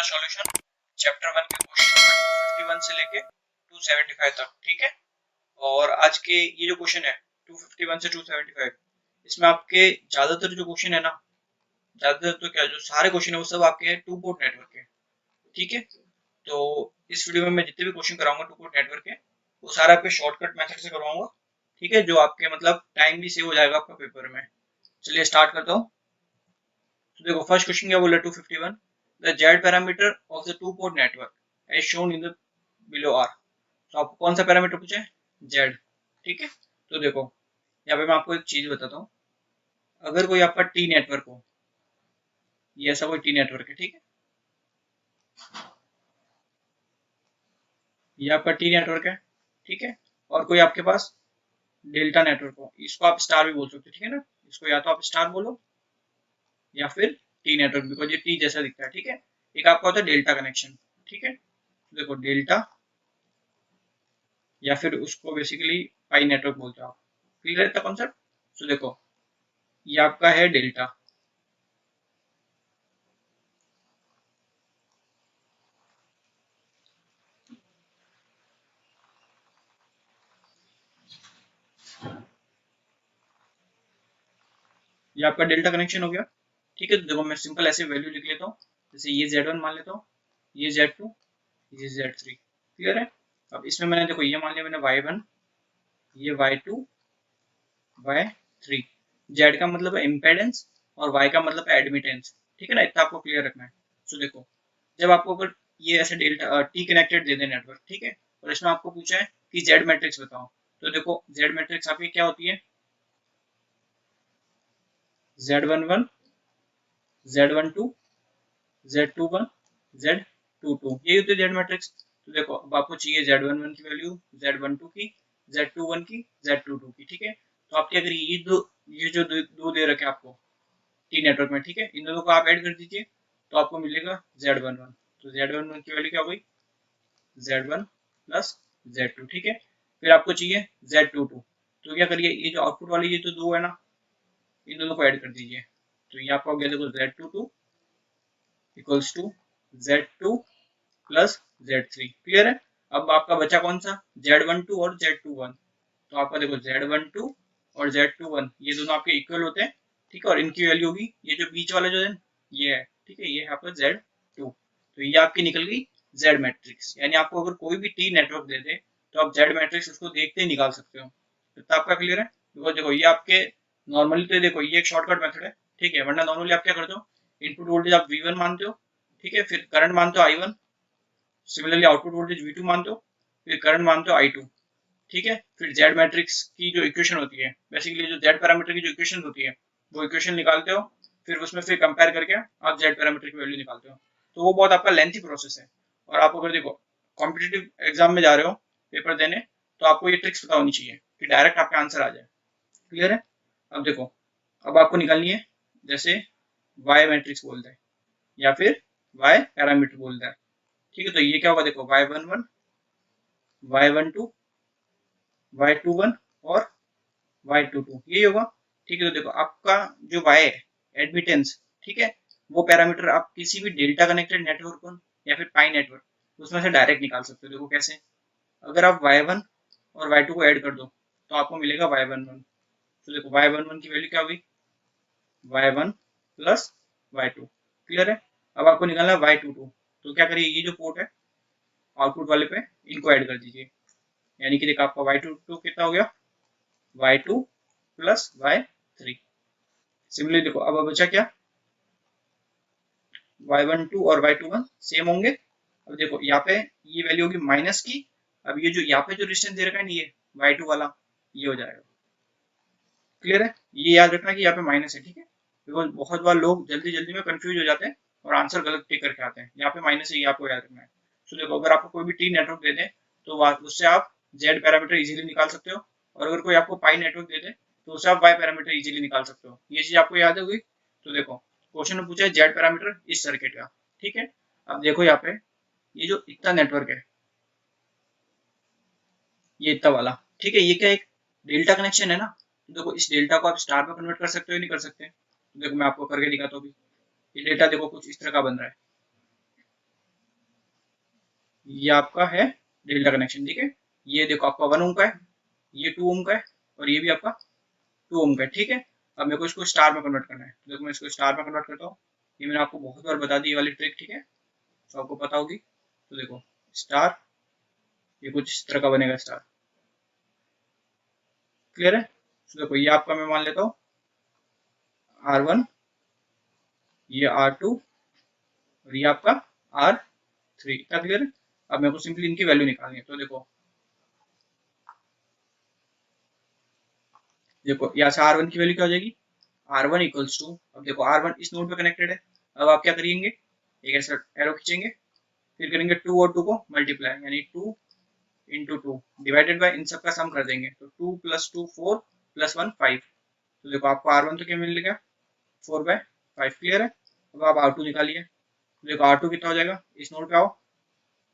Solution chapter 1 के question number 251 से लेके 275 तक, ठीक है। और आज के ये जो क्वेश्चन है 251 से 275, इसमें आपके ज्यादातर जो क्वेश्चन है ना, ज्यादातर तो क्या, जो सारे क्वेश्चन है वो सब आपके टू पोर्ट नेटवर्क के, ठीक है। तो इस वीडियो में मैं जितने भी क्वेश्चन कराऊंगा टू पोर्ट नेटवर्क के, वो सारे आपके शॉर्टकट मेथड से करवाऊंगा, ठीक है, जो आपके मतलब टाइम भी सेव हो जाएगा आपका पेपर में। चलिए स्टार्ट करता हूँ। तो देखो फर्स्ट क्वेश्चन क्या बोला 251, the Z parameter of the two port network as shown in the below are. तो आपको कौन सा पैरामीटर पूछा है? जेड, ठीक है। तो देखो यहाँ पे मैं आपको एक चीज बताता हूँ, अगर कोई आपका टी नेटवर्क हो, ये ऐसा कोई टी नेटवर्क है, ठीक है, ये आपका टी नेटवर्क है, ठीक है, और कोई आपके पास डेल्टा नेटवर्क हो, इसको आप स्टार भी बोल सकते हो, ठीक है ना, इसको या तो आप स्टार बोलो या फिर टी नेटवर्क, बिकॉज ये टी जैसा दिखता है, ठीक है। एक आपका होता है डेल्टा कनेक्शन, ठीक है, देखो डेल्टा या फिर उसको बेसिकली पाई नेटवर्क बोलते हो आप। क्लियर है इतना कॉन्सेप्ट? तो देखो ये आपका है डेल्टा, ये आपका डेल्टा कनेक्शन हो गया, ठीक है। तो देखो मैं सिंपल ऐसे वैल्यू लिख लेता हूँ, जैसे ये Z1 मान लेता हूँ, ये Z2, ये Z3, क्लियर है। अब इसमें मैंने देखो ये मान लिया मैंने Y1, ये Y2, Y3। Z का मतलब है इम्पेडेंस और Y का मतलब है एडमिटेंस, ठीक है ना, इतना आपको क्लियर रखना है। तो देखो जब आपको अगर ये ऐसे डेल्टा टी कनेक्टेड दे दे नेटवर्क, ठीक है, और इसमें आपको पूछा है कि जेड मैट्रिक्स बताओ, तो देखो जेड मैट्रिक्स आपकी क्या होती है? Z11, Z12, Z21, Z22, यही होती है जेड मैट्रिक्स। तो देखो अब आपको चाहिए Z11 की वैल्यू, Z12 की, Z21 की, Z22 की, ठीक है। तो आप क्या करिए, ये जो दो दे रखे आपको टी नेटवर्क में, ठीक है, इन दोनों को आप ऐड कर दीजिए, तो आपको मिलेगा Z11। तो Z11 की वैल्यू क्या हो गई? Z1 प्लस Z2, ठीक है। फिर आपको चाहिए Z22, तो क्या करिए, ये जो आउटपुट वाली ये तो दो है ना, इन दोनों को ऐड कर दीजिए, तो ये आपको हो गया देखो Z22 equals to Z2 plus Z3, clear है। अब आपका बचा कौन सा? Z12 और Z21। तो आपका देखो Z12 और Z21 ये दोनों आपके इक्वल होते हैं, ठीक है, और इनकी वैल्यू होगी, ये जो बीच वाला जो है ये है, ठीक है, ये है आपका Z2। तो ये आपकी निकल गई Z मैट्रिक्स, यानी आपको अगर कोई भी टी नेटवर्क दे दे तो आप Z मैट्रिक्स उसको देखते ही निकाल सकते हो। तो आपका क्लियर है, बिकॉज देखो ये आपके नॉर्मली तो देखो ये एक शॉर्टकट मेथड है, ठीक है, वरना नॉर्मली आप क्या करते हो, इनपुट वोल्टेज आप V1 मानते हो, ठीक है, फिर करंट मानते हो I1, similarly output voltage V2 मानते हो, फिर करंट मानते हो I2, ठीक है। फिर जेड मैट्रिक्स की जो इक्वेशन होती है, बेसिकली जो जेड पैरामीटर की जो इक्वेशन होती है, वो इक्वेशन निकालते हो, फिर उसमें फिर कंपेयर करके आप जेड पैरामीटर की वैल्यू निकालते हो। तो वो बहुत आपका लेंथी प्रोसेस है, और आप अगर देखो कॉम्पिटिटिव एग्जाम में जा रहे हो पेपर देने, तो आपको ये ट्रिक्स पता होनी चाहिए कि डायरेक्ट आपका आंसर आ जाए, क्लियर है। अब देखो अब आपको निकालनी है, जैसे वाई मैट्रिक्स बोलते हैं या फिर वाई पैरामीटर बोलते हैं, ठीक है। तो ये क्या होगा, देखो Y11, Y12, Y21 और Y22 यही होगा, ठीक है। तो देखो आपका जो Y है एडमिटेंस, ठीक है, वो पैरामीटर आप किसी भी डेल्टा कनेक्टेड नेटवर्क को या फिर पाई नेटवर्क उसमें से डायरेक्ट निकाल सकते हो। देखो कैसे, अगर आप Y1 और Y2 को ऐड कर दो तो आपको मिलेगा Y11। तो देखो Y11 की वैल्यू क्या होगी? Y1 प्लस Y2, क्लियर है। अब आपको निकालना है Y22, तो क्या करिए, ये जो पोर्ट है आउटपुट वाले पे इनको ऐड कर दीजिए, यानी कि देखो आपका Y22 कितना हो गया? Y2 plus Y3। सिमिलरली देखो अब बचा क्या? Y12 और Y21 सेम होंगे। अब देखो यहाँ पे ये वैल्यू होगी माइनस की, अब ये जो यहाँ पे जो रेजिस्टेंस दे रखा है ना, ये Y2 वाला, ये हो जाएगा, क्लियर है। ये याद रखना कि यहाँ पे माइनस है, ठीक है, बिकॉज बहुत बार लोग जल्दी जल्दी में कंफ्यूज हो जाते हैं और आंसर गलत टिक करके आते हैं। यहाँ पे माइनस है, ये आपको याद रखना है। तो देखो अगर आपको कोई भी टी नेटवर्क दे दे तो उससे आप जेड पैरामीटर इजीली निकाल सकते हो, और अगर कोई आपको पाई नेटवर्क दे दे तो उससे आप वाई पैरामीटर इजीली निकाल सकते हो। ये चीज आपको याद होगी। तो देखो क्वेश्चन में पूछा है जेड पैरामीटर इस सर्किट का, ठीक है। अब देखो यहाँ पे ये जो इतना नेटवर्क है, ये इतना वाला, ठीक है, ये क्या एक डेल्टा कनेक्शन है ना, तो देखो इस डेल्टा को आप स्टार में कन्वर्ट कर सकते हो, नहीं कर सकते? तो देखो मैं आपको करके दिखाता हूँ अभी। ये डेल्टा देखो कुछ इस तरह का बन रहा है, ये आपका है डेल्टा कनेक्शन, ठीक है। ये देखो आपका 1 ओम का है, ये 2 ओम का है, और ये भी आपका 2 ओम का है, ठीक है। अब मेरे को इसको स्टार में कन्वर्ट करना है, तो देखो मैं इसको स्टार में कन्वर्ट करता हूँ। ये मैंने आपको बहुत बार बता दी ये वाली ट्रिक, ठीक है, तो आपको पता होगी। तो देखो स्टार, ये कुछ इस तरह का बनेगा स्टार, क्लियर है। तो देखो ये आपका मैं मान लेता हूँ R1, ये R2, और ये आपका R3, इतना क्लियर है। अब मेरे को सिंपली इनकी वैल्यू निकालनी है, तो देखो देखो यहाँ से R1 की वैल्यू क्या हो जाएगी, R1 इक्वल्स टू, अब देखो R1 इस नोड पे कनेक्टेड है। अब आप क्या करेंगे, एक ऐसा एरो खींचेंगे, फिर करेंगे 2 और 2 को मल्टीप्लाई, यानी 2 इंटू 2 डिवाइडेड बाय इन सब का सम कर देंगे, तो 2 प्लस 2 4 प्लस 1 5। तो देखो आपको R1 तो क्या मिल गया, 4/5, क्लियर है। अब आप R2 निकालिए, तो देखो R2 कितना हो जाएगा, इस नोड पे आओ,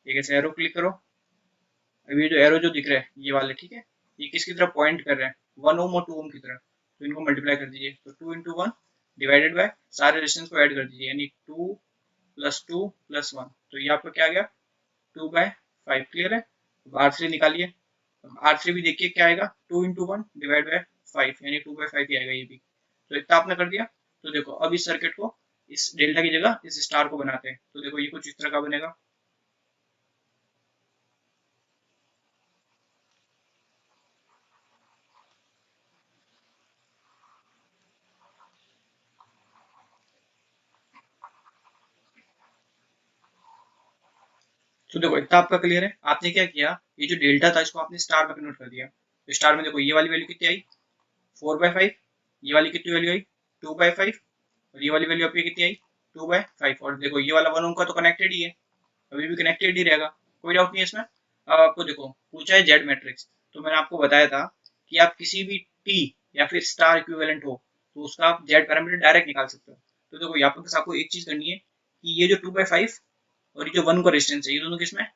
एक ऐसे एरो क्लिक करो। अब ये जो एरो जो दिख रहा है ये वाले, ठीक है, ये किसकी तरफ पॉइंट कर रहे हैं, 1 ओम और 2 ओम की तरफ। तो इनको मल्टीप्लाई कर दीजिए, तो 2 इंटू 1 डिवाइडेड बाय सारे रेजिस्टेंस को ऐड कर दीजिए, यानी 2 प्लस 2 प्लस 1, तो ये आपका क्या आ गया, 2/5, क्लियर है। अब R3 निकालिए, R3 भी देखिए क्या आएगा, 2 इंटू 1 डिवाइड बाय 5, यानी 2/5 ही आएगा ये भी। तो इतना आपने कर दिया। तो देखो अब इस सर्किट को इस डेल्टा की जगह इस स्टार को बनाते हैं, तो देखो ये कुछ इस तरह का बनेगा। तो देखो इतना आपका क्लियर है। आपने क्या किया, ये जो डेल्टा था इसको आपने स्टार में कन्वर्ट कर दिया। तो स्टार में देखो ये वाली वैल्यू कितनी आई, 4/5, ये वाली कितनी वैल्यू आई, 2/5, और ये वाली वैल्यू आपकी कितनी आई, 2/5। और देखो ये वाला 1 ओम का तो कनेक्टेड ही है, अभी भी कनेक्टेड ही रहेगा, कोई डाउट नहीं है इसमें। अब आपको देखो पूछा है जेड मैट्रिक्स, तो मैंने आपको बताया था कि आप किसी भी टी या फिर स्टार इक्विवेलेंट हो तो उसका आप जेड पैरामीटर डायरेक्ट निकाल सकते हो। तो देखो यहाँ पर बस आपको एक चीज करनी है कि ये जो 2/5 और ये जो 1 का रेजिस्टेंस है, ये दोनों किसमें,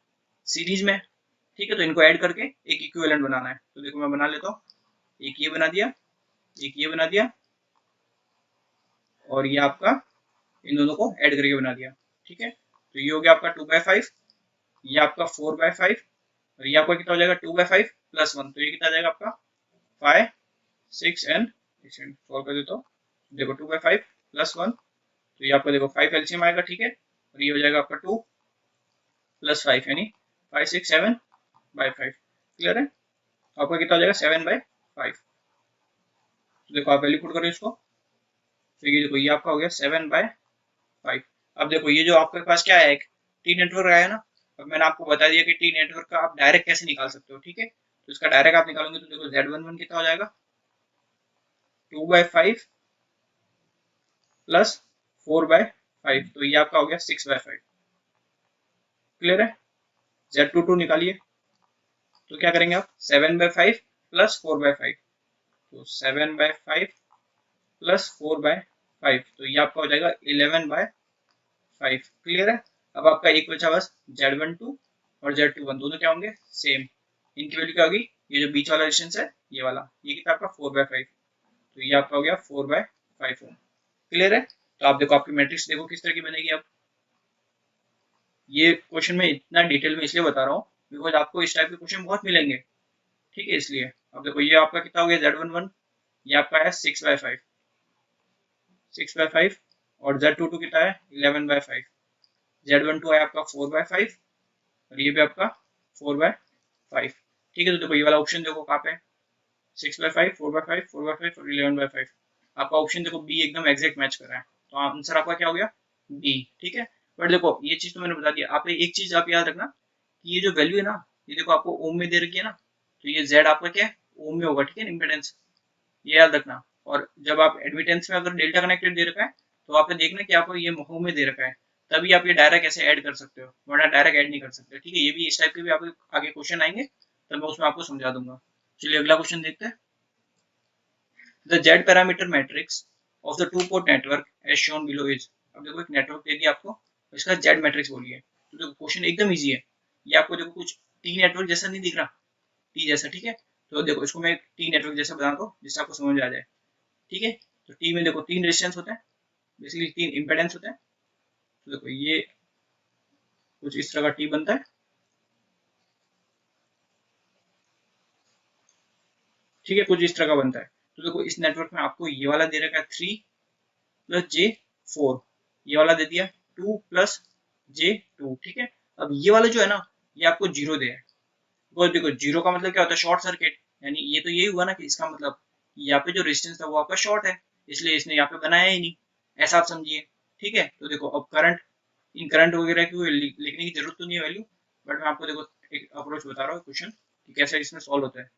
सीरीज में, ठीक है। तो इनको ऐड करके एक इक्विवेलेंट बनाना है, तो देखो मैं बना लेता हूँ। एक ये बना दिया, एक ये बना दिया, और ये आपका इन दोनों को ऐड करके बना दिया, ठीक है। तो ये हो गया आपका 2/5, ये आपका 4/5, और ये आपका कितना हो जाएगा, 2/5 प्लस 1, तो ये कितना आ जाएगा आपका 5 6 एंड 6 सॉल्व कर देता हूँ। देखो 2/5 प्लस 1, तो ये आपका देखो 5 एलसीएम आएगा, ठीक है। और ये हो जाएगा आपका 2 प्लस 5, यानी 5 6 7/5, क्लियर है। तो आपका कितना हो जाएगा 7/5। तो देखो आप वैल्यू पुट करो इसको, तो ये देखो ये आपका हो गया 7/5। अब देखो ये जो आपके पास क्या है, एक टी नेटवर्क आया ना। अब मैंने आपको बता दिया कि टी नेटवर्क का आप डायरेक्ट कैसे निकाल सकते हो, ठीक है। तो इसका डायरेक्ट आप निकालोगे तो देखो Z11 कितना हो जाएगा, 2/5 प्लस 4/5, तो ये आपका हो गया 6/5, क्लियर है। Z22 निकालिए, तो क्या करेंगे आप, 7/5 प्लस 4/5, तो 7/5 प्लस 4/5, तो ये आपका हो जाएगा 11/5, क्लियर है। अब आपका एक बचा बस Z12 और Z21, दोनों क्या होंगे, सेम। इनकी वैल्यू क्या होगी, ये जो बीच वाला रेजिस्टेंस है ये वाला, ये कितना आपका 4/5, तो ये आपका हो गया 4/5 ओम, क्लियर है। तो आप देखो आपकी मैट्रिक्स देखो किस तरह की बनेगी। अब ये क्वेश्चन में इतना डिटेल में इसलिए बता रहा हूँ बिकॉज आपको इस टाइप के क्वेश्चन बहुत मिलेंगे, ठीक है, इसलिए। अब देखो ये आपका कितना हो गया Z11, ये आपका है 6/5, और Z22 कितना है 11/5, Z12 है आपका 4/5, और ये भी आपका 4/5, ठीक है। तो देखो ये वाला ऑप्शन देखो कहाँ पे है, 6/5, 4/5, 4/5 और 11/5। आपका ऑप्शन देखो बी एकदम एग्जैक्ट मैच कर रहा है, तो आंसर आपका क्या हो गया, बी, ठीक है। बट देखो ये चीज तो मैंने बता दिया, आप एक चीज आप याद रखना कि ये जो वैल्यू है ना, ये देखो आपको ओम में दे रखी है ना, तो ये जेड आपका क्या है, ओम में होगा, ठीक है, इम्पेडेंस, ये याद रखना। और जब आप एडमिटेंस में अगर डेल्टा कनेक्टेड दे रखा है, तो आपने देखना कि आपको ये ओम में दे रखा है, तभी आप ये डायरेक्ट ऐसे ऐड कर सकते हो, वरना डायरेक्ट ऐड नहीं कर सकते, ठीक है। ये भी इस टाइप के भी आपके आगे क्वेश्चन आएंगे, तब मैं उसमें आपको समझा दूंगा। चलिए अगला क्वेश्चन देखते हैं। The Z parameter matrix of the two port network as shown below is, अब देखो एक नेटवर्क दे दिया आपको, इसका Z मैट्रिक्स बोलिए। तो देखो क्वेश्चन एकदम इजी है, ये आपको देखो कुछ टी नेटवर्क जैसा नहीं दिख रहा, टी जैसा, ठीक है। तो देखो इसको मैं टी नेटवर्क जैसा बता दो जिससे आपको समझ आ जाए, ठीक है। तो टी में देखो 3 रेजिस्टेंस होते हैं, बेसिकली 3 इम्पेडेंस होते हैं। तो देखो ये कुछ इस तरह का टी बनता है, ठीक है, कुछ इस तरह का बनता है। तो देखो इस नेटवर्क में आपको ये वाला दे रखा है 3 + J 4, ये वाला दे दिया 2 + J 2, ठीक है। अब ये वाला जो है ना, ये आपको 0 दे है। वो देखो 0 का मतलब क्या होता है, शॉर्ट सर्किट, यानी ये तो यही हुआ ना कि इसका मतलब यहाँ पे जो रेजिस्टेंस था वो आपका शॉर्ट है, इसलिए इसने यहाँ पे बनाया ही नहीं, ऐसा आप समझिए। ठीक है, तो देखो अब करंट, इन करंट वगैरह की लिखने की जरूरत तो नहीं है वैल्यू, बट मैं आपको देखो एक अप्रोच बता रहा हूँ क्वेश्चन कि कैसे इसमें सॉल्व होता है,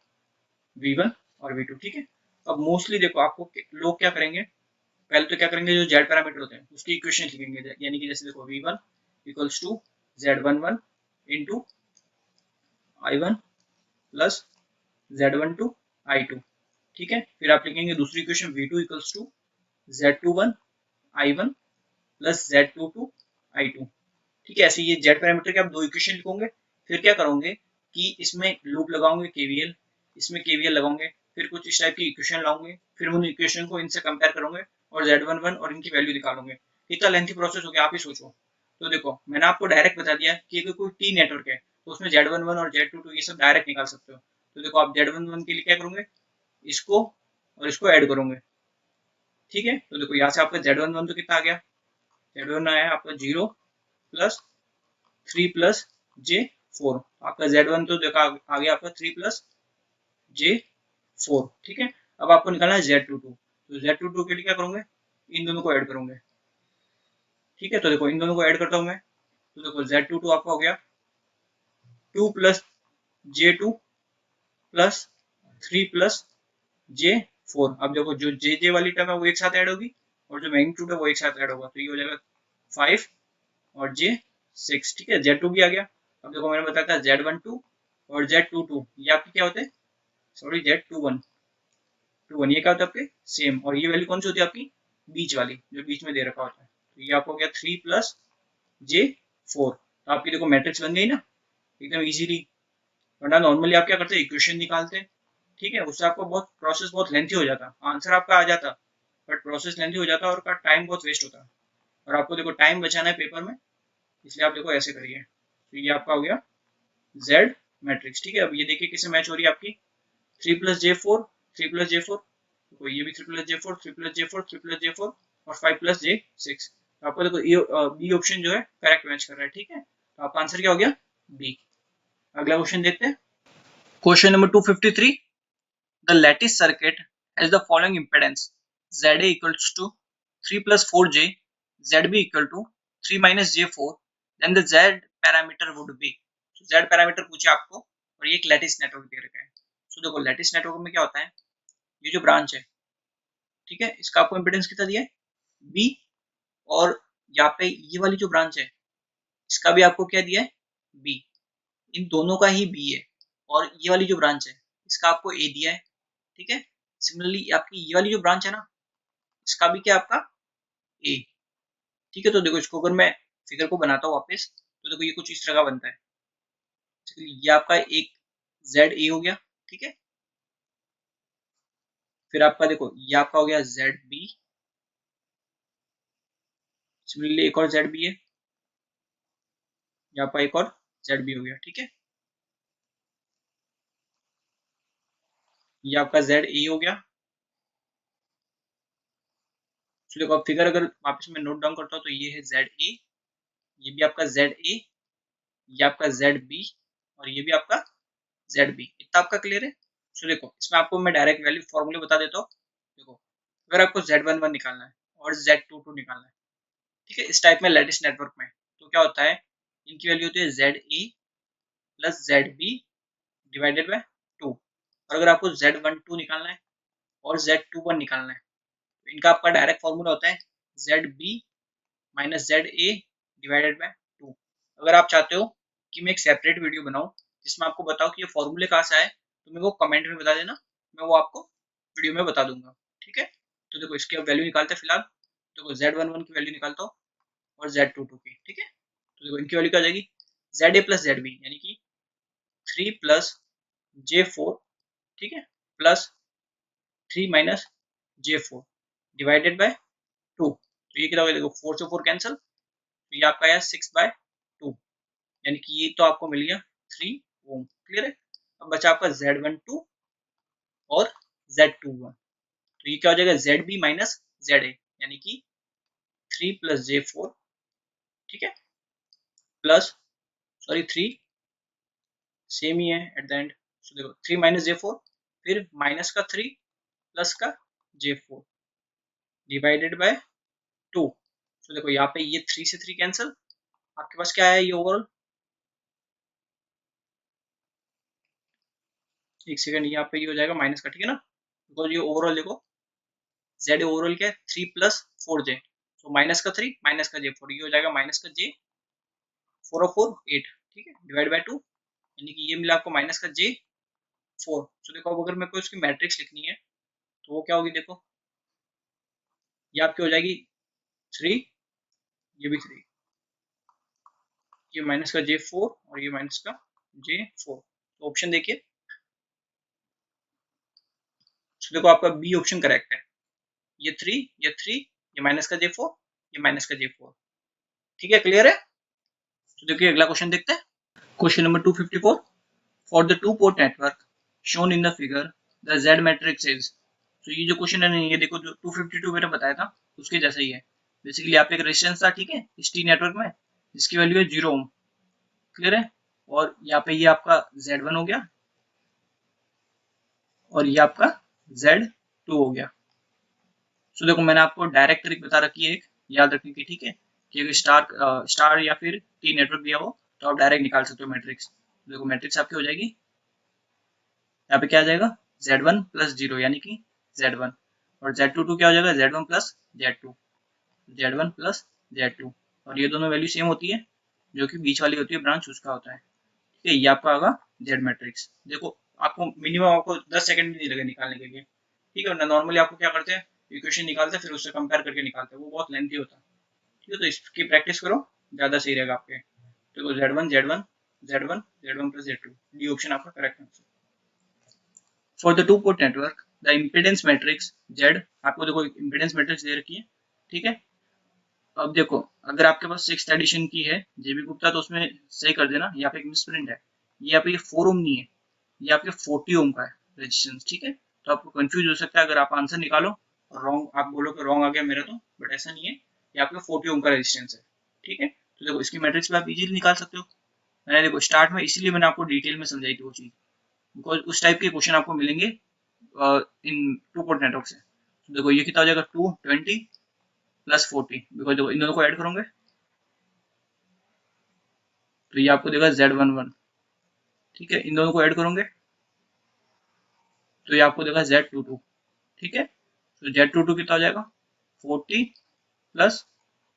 V1 और V2, ठीक है। अब मोस्टली देखो आपको लोग क्या करेंगे, पहले तो क्या करेंगे, जो जेड पैरामीटर होते हैं उसकी इक्वेशन लिखेंगे, यानी कि जैसे देखो V1 equals to Z11 into I1 plus Z12 I2, ठीक है। फिर आप लिखेंगे दूसरी equation V2 equals to Z21 I1 plus Z22 I2, ठीक है। ऐसे ये जेड पैरामीटर के आप दो इक्वेशन लिखोगे, फिर क्या करोगे कि इसमें लूप लगाओगे केवीएल, इसमें केवीएल लगाओगे, फिर कुछ इस टाइप की इक्वेशन लाओगे, फिर उन इक्वेशन को इनसे कंपेयर करोगे और Z11 और इनकी वैल्यू निकालोगे। इतना लेंथी प्रोसेस हो गया, आप ही सोचो। तो देखो मैंने आपको डायरेक्ट बता दिया कि अगर कोई टी नेटवर्क है तो उसमें Z11 और Z22 ये सब डायरेक्ट निकाल सकते हो। तो देखो आप Z11 के लिए क्या करोगे, इसको और इसको ऐड करोगे, ठीक है। तो देखो यहाँ से आपका Z11 तो कितना आ गया, Z11 आया आपका 0 प्लस 3 + J 4, आपका Z1 तो देखा आ गया आपका 3 + J 4, ठीक है। अब आपको निकालना है Z22, तो Z22 के लिए क्या करोगे, इन दोनों को ऐड करोगे, ठीक है। तो देखो इन दोनों को ऐड करता हूँ मैं, तो देखो Z22 आपका हो गया 2 + J2 प्लस 3 + J 4। अब देखो जो J वाली टर्म है वो एक साथ ऐड होगी और जो मैग्नीट्यूड है वो एक साथ ऐड होगा, तो ये हो जाएगा 5 और J 6, ठीक है। Z2 भी आ गया। अब देखो मैंने बताया था Z12 और Z22 ये आपके क्या होते हैं, सॉरी Z21 ये क्या होता है आपके सेम, और ये वैल्यू कौन सी होती है आपकी, बीच वाली जो बीच में दे रखा होता है। तो ये आपको हो गया 3 + J 4, तो आपकी देखो मैट्रिक्स बन गई ना एकदम इजीली। वरना नॉर्मली आप क्या करते हैं, इक्वेशन निकालते, ठीक है, उससे आपको बहुत प्रोसेस बहुत लेंथी हो जाता, आंसर आपका आ जाता बट प्रोसेस लेंथी हो जाता और का टाइम बहुत वेस्ट होता। और आपको देखो टाइम बचाना है पेपर में, इसलिए आप देखो ऐसे करिए। तो ये आपका हो गया Z मैट्रिक्स, ठीक है। अब ये देखिए किससे मैच हो रही है आपकी, 3 + J 4, 3 + J 4, तो ये भी 3 + J 4, 3 + J 4, 3 + J 4 और 5 + J 6। तो आपको देखो ये बी ऑप्शन जो है करेक्ट मैच कर रहा है, ठीक है। तो आपका आंसर क्या हो गया, बी। अगला क्वेश्चन देखते हैं, question number 253। The lattice circuit has the following impedance: ZA equals to 3 + 4J, ZB equal to 3 - J4, then the Z parameter would be। So, Z parameter पूछे आपको और ये एक लैटिस नेटवर्क दे रखा है। So देखो लैटिस नेटवर्क में क्या होता है, ये जो ब्रांच है, ठीक है, इसका आपको इम्पिडेंस कितना दिया है, B, और यहाँ पे ये वाली जो ब्रांच है इसका भी आपको क्या दिया है, B, इन दोनों का ही B है। और ये वाली जो ब्रांच है इसका आपको A दिया है, ठीक है। सिमिलरली आपकी ये वाली जो ब्रांच है ना इसका भी क्या आपका A, ठीक है। तो देखो इसको अगर मैं फिगर को बनाता हूँ वापस, तो देखो ये कुछ इस तरह का बनता है। ये आपका एक ZA हो गया, ठीक है। फिर आपका देखो ये आपका हो गया ZB, सिमिलरली एक और ZB है, यहाँ पर एक और ZB हो गया, ठीक है। ये आपका ZA हो गया। तो देखो अब फिगर अगर वापस में नोट डाउन करता हूँ तो ये है ZA, ये भी आपका ZA, ये आपका ZB और ये भी आपका ZB। इतना आपका क्लियर है। सो देखो इसमें आपको मैं डायरेक्ट वैल्यू फॉर्मूले बता देता हूँ। देखो अगर आपको Z11 निकालना है और Z22 निकालना है, ठीक है, इस टाइप में लैटिस नेटवर्क में, तो क्या होता है, इनकी वैल्यू होती है ZA plus ZB divided by 2। और अगर आपको Z12 निकालना है और Z21 निकालना है, तो इनका आपका डायरेक्ट फॉर्मूला होता है ZB minus ZA divided by 2। अगर आप चाहते हो कि मैं एक सेपरेट वीडियो बनाऊं जिसमें आपको बताऊं कि ये फॉर्मूले कहाँ से आए, तो मेरे को कमेंट में बता देना, मैं वो आपको वीडियो में बता दूंगा, ठीक है। तो देखो इसकी वैल्यू निकालते हैं फिलहाल। देखो Z11 की वैल्यू निकालता हूँ और Z22 की, ठीक है। तो देखो इनकी वैल्यू क्या आ जाएगी, ZA प्लस ZB यानी कि 3 + J 4, ठीक है, प्लस 3 - J 4 डिवाइडेड बाय 2। तो ये कितना हो गया, देखो 4 से 4 कैंसिल, तो ये आपका आया 6/2, यानी कि ये तो आपको मिल गया 3 ओम। क्लियर है। अब बचा आपका Z12 और Z21। तो ये क्या हो जाएगा, ZB माइनस ZA, यानी कि 3 + J4, ठीक है, प्लस सॉरी 3 सेम ही है एट द एंड। सो देखो 3 - J4, फिर माइनस का 3 प्लस का J4 डिवाइडेड बाय 2। सो देखो यहाँ पे ये 3 से 3 कैंसिल, आपके पास क्या है ये ओवरऑल, एक सेकंड, यहाँ पे ये हो जाएगा माइनस का, ठीक है ना, बिकॉज ये ओवरऑल देखो Z ओवरऑल क्या है 3 + 4J, सो माइनस का 3 माइनस का J4, ये हो जाएगा माइनस का J 4 और 4 8, ठीक है, डिवाइड बाय 2, यानी कि ये मिला आपको माइनस का J4। सो देखो अब अगर मेरे को इसकी मैट्रिक्स लिखनी है तो वो क्या होगी, देखो ये आपकी हो जाएगी 3, ये भी 3, ये माइनस का J4 और ये माइनस का J4। तो ऑप्शन देखिए, तो देखो आपका बी ऑप्शन करेक्ट है, ये 3, ये 3, ये माइनस का J4, ये माइनस का J4, ठीक है, क्लियर है। तो देखिए अगला क्वेश्चन देखते हैं, question number 254, for the two port network shown in the figure the Z matrix is. तो ये जो क्वेश्चन है ना, ये देखो जो 252 मैंने बताया था उसके जैसा ही है, बेसिकली यहाँ पे एक रेजिस्टेंस था, ठीक है, इस टी नेटवर्क में, जिसकी वैल्यू है 0 ओम, क्लियर है, और यहाँ पे ये आपका Z1 हो गया और ये आपका Z2 हो गया। सो देखो मैंने आपको डायरेक्ट ट्रिक बता रखी है एक, याद रखने की, ठीक है, कि अगर स्टार या फिर टी नेटवर्क दिया हो तो आप डायरेक्ट निकाल सकते हो मैट्रिक्स। देखो मैट्रिक्स आपकी हो जाएगी, यहाँ पे क्या आ जाएगा Z1 + 0 यानी कि Z1, और Z22 क्या हो जाएगा Z1 + Z2, Z1 + Z2, और ये दोनों वैल्यू सेम होती है, जो कि बीच वाली होती है ब्रांच उसका होता है, ठीक है, ये आपका होगा Z मैट्रिक्स। देखो आपको मिनिमम आपको 10 सेकंड भी नहीं लगे निकालने के लिए, ठीक है, ना नॉर्मली आपको क्या करते हैं इक्वेशन निकालते हैं फिर उससे कंपेयर करके निकालते हैं, वो बहुत लेंथी होता है, ठीक है, तो इसकी प्रैक्टिस करो, ज़्यादा सही रहेगा आपके। देखो Z1 Z1 Z1 Z1 + Z2, D option आपका correct answer. For the two port network the impedance matrix Z, आपको देखो इम्पीडेंस मैट्रिक्स दे रखी है, ठीक है, अब देखो अगर आपके पास 6th एडिशन की है जेबी गुप्ता तो उसमें सही कर देना, यहाँ पे एक मिसप्रिंट है, ये यहाँ पे 4 ओम नहीं है, ये आपके 40 ओम का है रेजिस्टेंस, ठीक है, तो आपको कंफ्यूज हो सकता है अगर आप आंसर निकालो और रॉन्ग आप बोलो कि रॉन्ग आ गया मेरा, तो बट ऐसा नहीं है, ये आपका 40 ओम का रेजिस्टेंस है, ठीक है, तो देखो इसकी मैट्रिक्स भी आप इजीली निकाल सकते हो। मैंने देखो स्टार्ट में इसीलिए मैंने आपको डिटेल में समझाई थी वो चीज़, बिकॉज उस टाइप के क्वेश्चन आपको मिलेंगे इन टू पोर्ट नेटवर्क से। तो देखो ये कितना हो जाएगा 220 + 40, बिकॉज देखो इन दोनों को ऐड करोगे तो ये आपको देगा Z11, ठीक है, इन दोनों को ऐड करोगे तो ये आपको देगा Z22, ठीक है, तो Z22 कितना हो जाएगा 40 +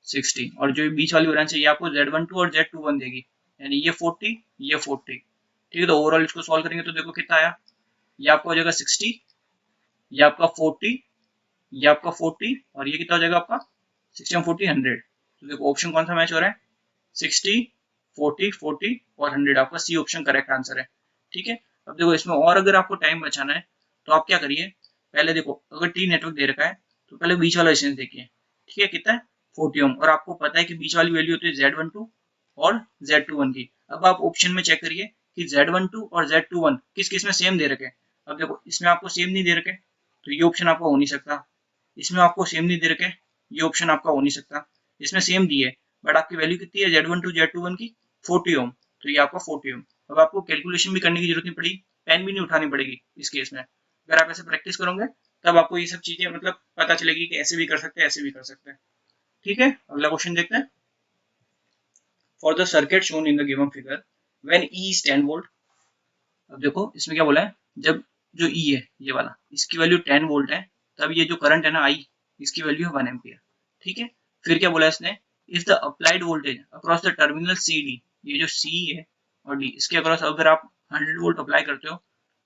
60, और जो बीच वाली ब्रांच है ये आपको Z12 और Z21 देगी, यानी ये 40 ये 40, ठीक है, तो ओवरऑल इसको सॉल्व करेंगे तो देखो कितना आया, ये आपका हो जाएगा 60, ये आपका 40, ये आपका 40, और ये कितना हो जाएगा आपका 60 और 40 100। तो देखो ऑप्शन कौन सा मैच हो रहा है, 60 40 40 और 100, आपका सी ऑप्शन करेक्ट आंसर है, ठीक है। अब देखो इसमें और अगर आपको टाइम बचाना है तो आप क्या करिए, पहले देखो अगर टी नेटवर्क दे रखा है तो पहले बीच वाला रेजिस्टेंस देखिए, ठीक है, कितना है 40 ओम, और आपको पता है कि बीच वाली वैल्यू होती है Z12 और Z21 की। अब आप ऑप्शन में चेक करिए कि Z12 और Z21 किस किस में सेम दे रखे हैं। अब देखो इसमें आपको सेम नहीं दे रखे तो ये ऑप्शन आपका हो नहीं सकता, इसमें आपको सेम नहीं दे रखे ये ऑप्शन आपका हो नहीं सकता, इसमें सेम दिए बट आपकी वैल्यू कितनी है Z12 Z21 की 40 ओम, तो ये आपका 40 ओम। अब आपको कैलकुलेशन भी करने की जरूरत नहीं पड़ेगी, पेन भी नहीं उठानी पड़ेगी इस केस में, अगर आप ऐसे प्रैक्टिस करोगे तब आपको ये सब चीजें मतलब पता चलेगी कि ऐसे भी कर सकते हैं ऐसे भी कर सकते हैं, ठीक है। अगला क्वेश्चन देखते हैं, for the circuit shown in the given figure when E is 10 volt. अब देखो इसमें क्या बोला है, जब जो E है ये वाला इसकी वैल्यू 10 वोल्ट है तब ये जो करंट है ना I इसकी वैल्यू है 1 एम्पियर, ठीक है। फिर क्या बोला इसने, if the applied voltage across the terminal CD, ये जो C है और D इसके अक्रॉस अगर आप 100 वोल्ट अप्लाई करते हो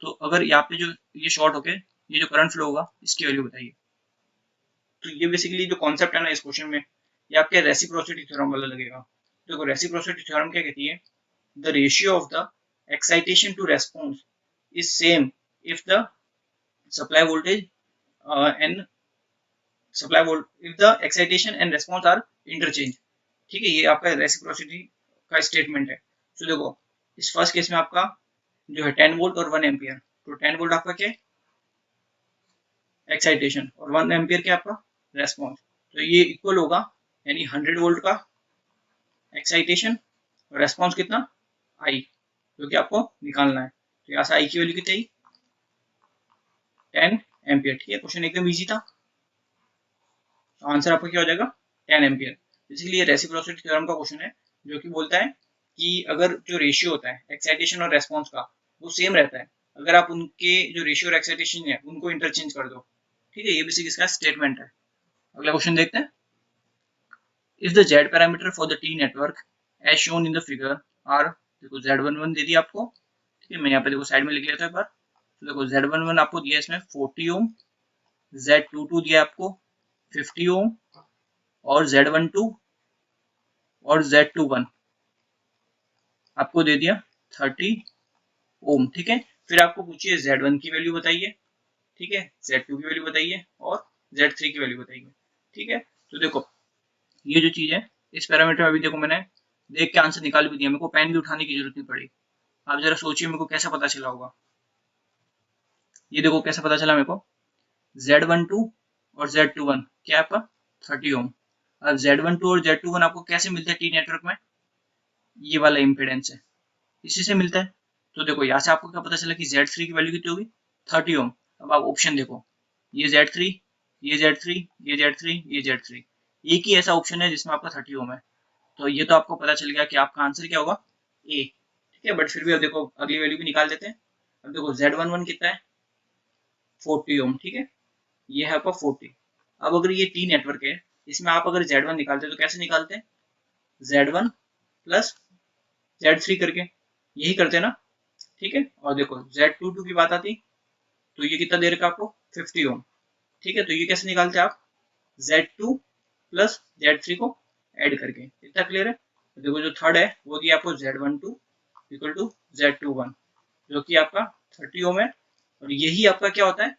तो अगर यहाँ पे जो ये शॉर्ट होके ये जो करंट फ्लो होगा इसकी वैल्यू बताइए। तो ये बेसिकली जो कॉन्सेप्ट है ना इस क्वेश्चन में ये आपके रेसिप्रोसिटी थ्योरम वाला लगेगा। देखो रेसिप्रोसिटी थ्योरम क्या कहती है, the ratio of the excitation to response is same if the supply voltage and supply volt if the excitation and response are interchange, ठीक है, ये आपका रेसिप्रोसिटी का स्टेटमेंट है। तो देखो इस फर्स्ट केस में आपका जो है 10 वोल्ट और 1 एम्पियर, तो 10 वोल्ट आपका क्या है एक्साइटेशन और 1 एम्पियर क्या आपका रेस्पॉन्स। तो ये इक्वल होगा यानी 100 वोल्ट का एक्साइटेशन और रेस्पॉन्स कितना आई, जो कि आपको निकालना है। तो यहाँ से आई की वैल्यू कितनी आई 10 एम्पियर। ठीक है, क्वेश्चन एकदम इजी था। तो आंसर आपका क्या हो जाएगा 10 एम्पियर। बेसिकली ये रेसिप्रोसिटी थ्योरम का क्वेश्चन है, जो कि बोलता है कि अगर जो रेशियो होता है एक्साइटेशन और रेस्पॉन्स का वो सेम रहता है, अगर आप उनके जो रेशियो और एक्साइटेशन है उनको इंटरचेंज कर दो। ठीक है, ये बेसिक इसका स्टेटमेंट है। अगला क्वेश्चन देखते हैं। If the Z parameter for the T network as shown in the figure are, देखो Z11 दे दिया आपको। ठीक है, मैं यहाँ पे देखो साइड में लिख लेता हूँ एक बार। तो देखो Z11 आपको दिया इसमें 40 ओम, Z22 दिया आपको 50 ओम और Z12 और Z21 आपको दे दिया 30 ओम। ठीक है, फिर आपको पूछिए Z1 की वैल्यू बताइए, ठीक है, Z2 की वैल्यू बताइए और Z3 की वैल्यू बताइए। ठीक है, तो देखो ये जो चीज है इस पैरामीटर में अभी देखो मैंने देख के आंसर निकाल भी दिया, मेरे को पेन भी उठाने की जरूरत नहीं पड़ी। आप जरा सोचिए मेरे को कैसा पता चला होगा। ये देखो कैसा पता चला मेरे को, Z12 और Z21 क्या आपका 30 ओम। अब Z12 और Z21 आपको कैसे मिलता है टी नेटवर्क में, ये वाला इम्पीडेंस है, इसी से मिलता है। तो देखो यहाँ से आपको क्या पता चला कि Z3 की वैल्यू कितनी होगी 30 ओम। अब आप ऑप्शन देखो, ये Z3, ये Z3, ये Z3, ये Z3, एक ही ऐसा ऑप्शन है जिसमें आपका 30 ओम है। तो ये तो आपको पता चल गया कि आपका आंसर क्या होगा ए। ठीक है, बट फिर भी अब देखो अगली वैल्यू भी निकाल देते हैं। अब देखो Z11 कितना है 40 ओम। ठीक है, ये है आपका 40। अब अगर ये टी नेटवर्क है, इसमें आप अगर Z1 निकालते हैं तो कैसे निकालते हैं, Z1 प्लस Z3 करके, यही करते हैं ना। ठीक है, और देखो Z22 की बात आती तो ये कितना दे रखा आपको 50 ओम। ठीक है, तो ये कैसे निकालते हैं आप Z2 प्लस Z3 को ऐड करके। इतना क्लियर है। तो देखो जो थर्ड है वो दिया आपको Z12 इक्वल टू Z21, जो कि आपका 30 ओम है। और यही आपका क्या होता है,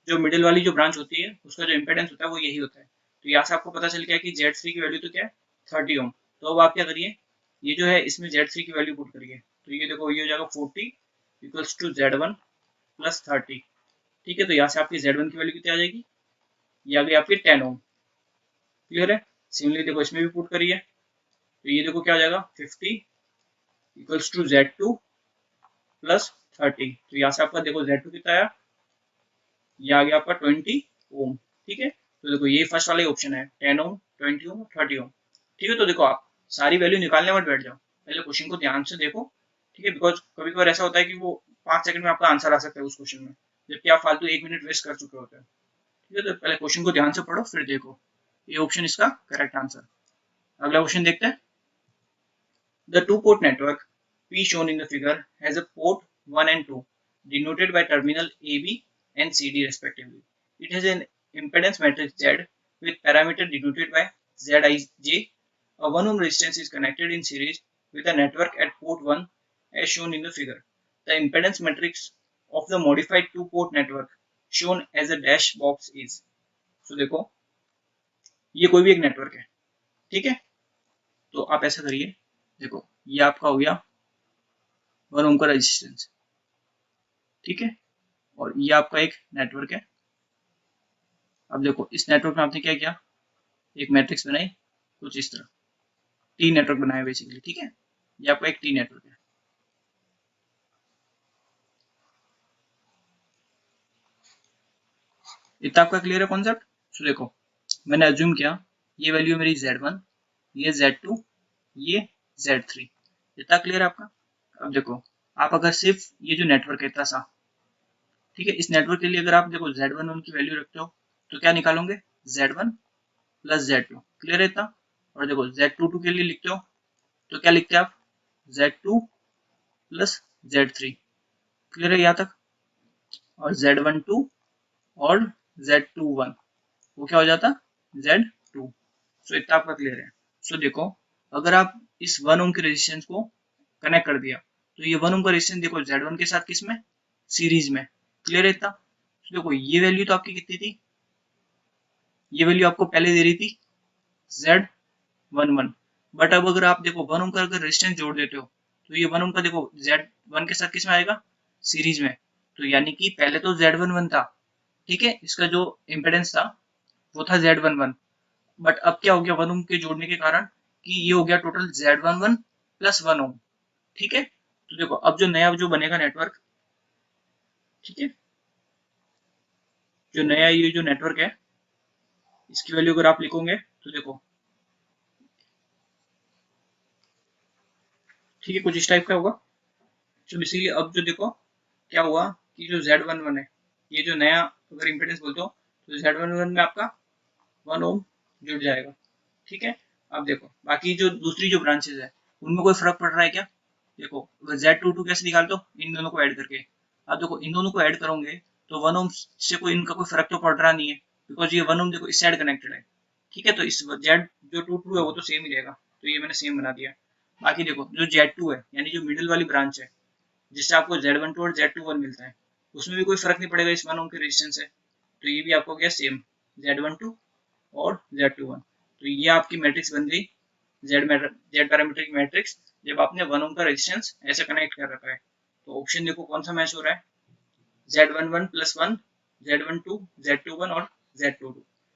जो मिडिल वाली जो ब्रांच होती है उसका जो इम्पेडेंस होता है वो यही होता है। तो यहाँ से आपको पता चल गया कि Z3 की वैल्यू तो क्या है 30 ओम। तो अब आप क्या करिए, ये जो है इसमें Z3 की वैल्यू पुट करिए। तो ये देखो ये हो जाएगा 40 इक्वल्स टू Z1 प्लस 30। ठीक है, तो यहाँ से आपकी Z1 की वैल्यू कितनी आ जाएगी, ये आ गई आपकी 10 ओम। क्लियर है। सिमिलरली देखो इसमें भी पुट करिए, तो ये देखो क्या हो जाएगा 50 इक्वल्स टू Z2 प्लस 30। तो यहाँ से आपका देखो Z2 कितना आया, ये आ गया आपका 20 ओम। ठीक है, तो देखो ये फर्स्ट वाला ही ऑप्शन है 10 ओम 20 ओम 30 ओम। ठीक है, तो देखो आप सारी वैल्यू निकालने मत बैठ जाओ, पहले क्वेश्चन को ध्यान से देखो। ठीक है, बिकॉज कभी कभार ऐसा होता है कि वो 5 सेकंड में आपका आंसर आ सकता है उस क्वेश्चन में, जबकि आप फालतू 1 मिनट वेस्ट कर चुके होते हैं। ठीक है, तो पहले क्वेश्चन को ध्यान से पढ़ो फिर देखो, ये ऑप्शन इसका करेक्ट आंसर। अगला क्वेश्चन देखते हैं। The two-port network P shown in the figure has a port 1 and 2 denoted by terminal AB and CD respectively. It has an impedance matrix Z with parameter denoted by Zij. A 1 ohm resistance is connected in series with a network at port 1 as shown in the figure. The impedance matrix of the modified two-port network shown as a dash box is. So देखो ये कोई भी एक network है, ठीक है, तो आप ऐसा करिए, देखो ये आपका हो गया 1 ओम का रेजिस्टेंस, ठीक है, और ये आपका एक नेटवर्क है। अब देखो इस नेटवर्क में आपने क्या किया, एक मैट्रिक्स बनाई कुछ इस तरह, टी नेटवर्क बनाया बेसिकली। ठीक है, ये आपका एक टी नेटवर्क है। इतना आपका क्लियर है कॉन्सेप्ट। तो देखो मैंने अज्यूम किया ये वैल्यू मेरी Z1, ये Z2, ये Z3। इतना क्लियर है आपका। अब देखो आप अगर सिर्फ ये जो नेटवर्क है इतना सा, ठीक है, इस नेटवर्क के लिए अगर आप देखो Z11 की वैल्यू रखते हो तो क्या निकालोगे Z1 प्लस Z2। क्लियर है इतना। और देखो Z22 के लिए लिखते हो तो क्या लिखते हैं आप Z2 प्लस Z3। क्लियर है यहाँ तक। और Z12 और Z21 वो क्या हो जाता Z2। सो इतना आपका क्लियर है। सो देखो अगर आप इस 1 ओम के रेजिस्टेंस को कनेक्ट कर दिया तो ये 1 ओम का रेजिस्टेंस देखो Z1 के साथ किस में सीरीज में। क्लियर है इतना। तो देखो ये वैल्यू तो आपकी कितनी थी, ये वैल्यू आपको पहले दे रही थी Z11, बट अब अगर आप देखो 1 ओम का अगर रेजिस्टेंस जोड़ देते हो तो ये 1 ओम का देखो Z1 के साथ किस में आएगा सीरीज में। तो यानी कि पहले तो Z11 था, ठीक है, इसका जो इम्पेडेंस था वो था Z11, बट अब क्या हो गया 1 ओम के जोड़ने के कारण कि ये हो गया टोटल Z11 प्लस 1 ओम। ठीक है, तो देखो अब जो नया जो बनेगा नेटवर्क, ठीक है, जो नया ये जो नेटवर्क है इसकी वैल्यू अगर आप लिखोगे तो देखो, ठीक है, कुछ इस टाइप का होगा। तो इसीलिए अब जो देखो क्या हुआ कि जो Z11 है, ये जो नया अगर इम्पेडेंस बोलते हो तो Z11 में आपका 1 ओम जुड़ जाएगा। ठीक है, अब देखो बाकी जो दूसरी जो ब्रांचेज है उनमें कोई फर्क पड़ रहा है क्या? देखो Z22 कैसे निकालते हो, इन दोनों को ऐड करके। अब देखो इन दोनों को ऐड करोगे तो 1 ओम से कोई इनका कोई फर्क तो पड़ रहा नहीं है, बिकॉज ये 1 ओम देखो इस साइड कनेक्टेड है। ठीक है, तो इस Z जो 22 है वो तो सेम ही रहेगा, तो ये मैंने सेम बना दिया। बाकी देखो जो Z2 है यानी जो मिडिल वाली ब्रांच है जिससे आपको Z12 और Z21 मिलता है, उसमें भी कोई फर्क नहीं पड़ेगा इस 1 ओम के रेजिस्टेंस से, तो ये भी आपको गया सेम Z12 और Z21। तो ये आपकी मैट्रिक्स बन गई जेड पैरामीट्रिक मैट्रिक्स, जब आपने 1 ओम का रेजिस्टेंस ऐसे कनेक्ट कर रखा है। तो ऑप्शन देखो कौन सा मैच हो रहा है, Z11 प्लस 1, Z12, Z21 और Z22।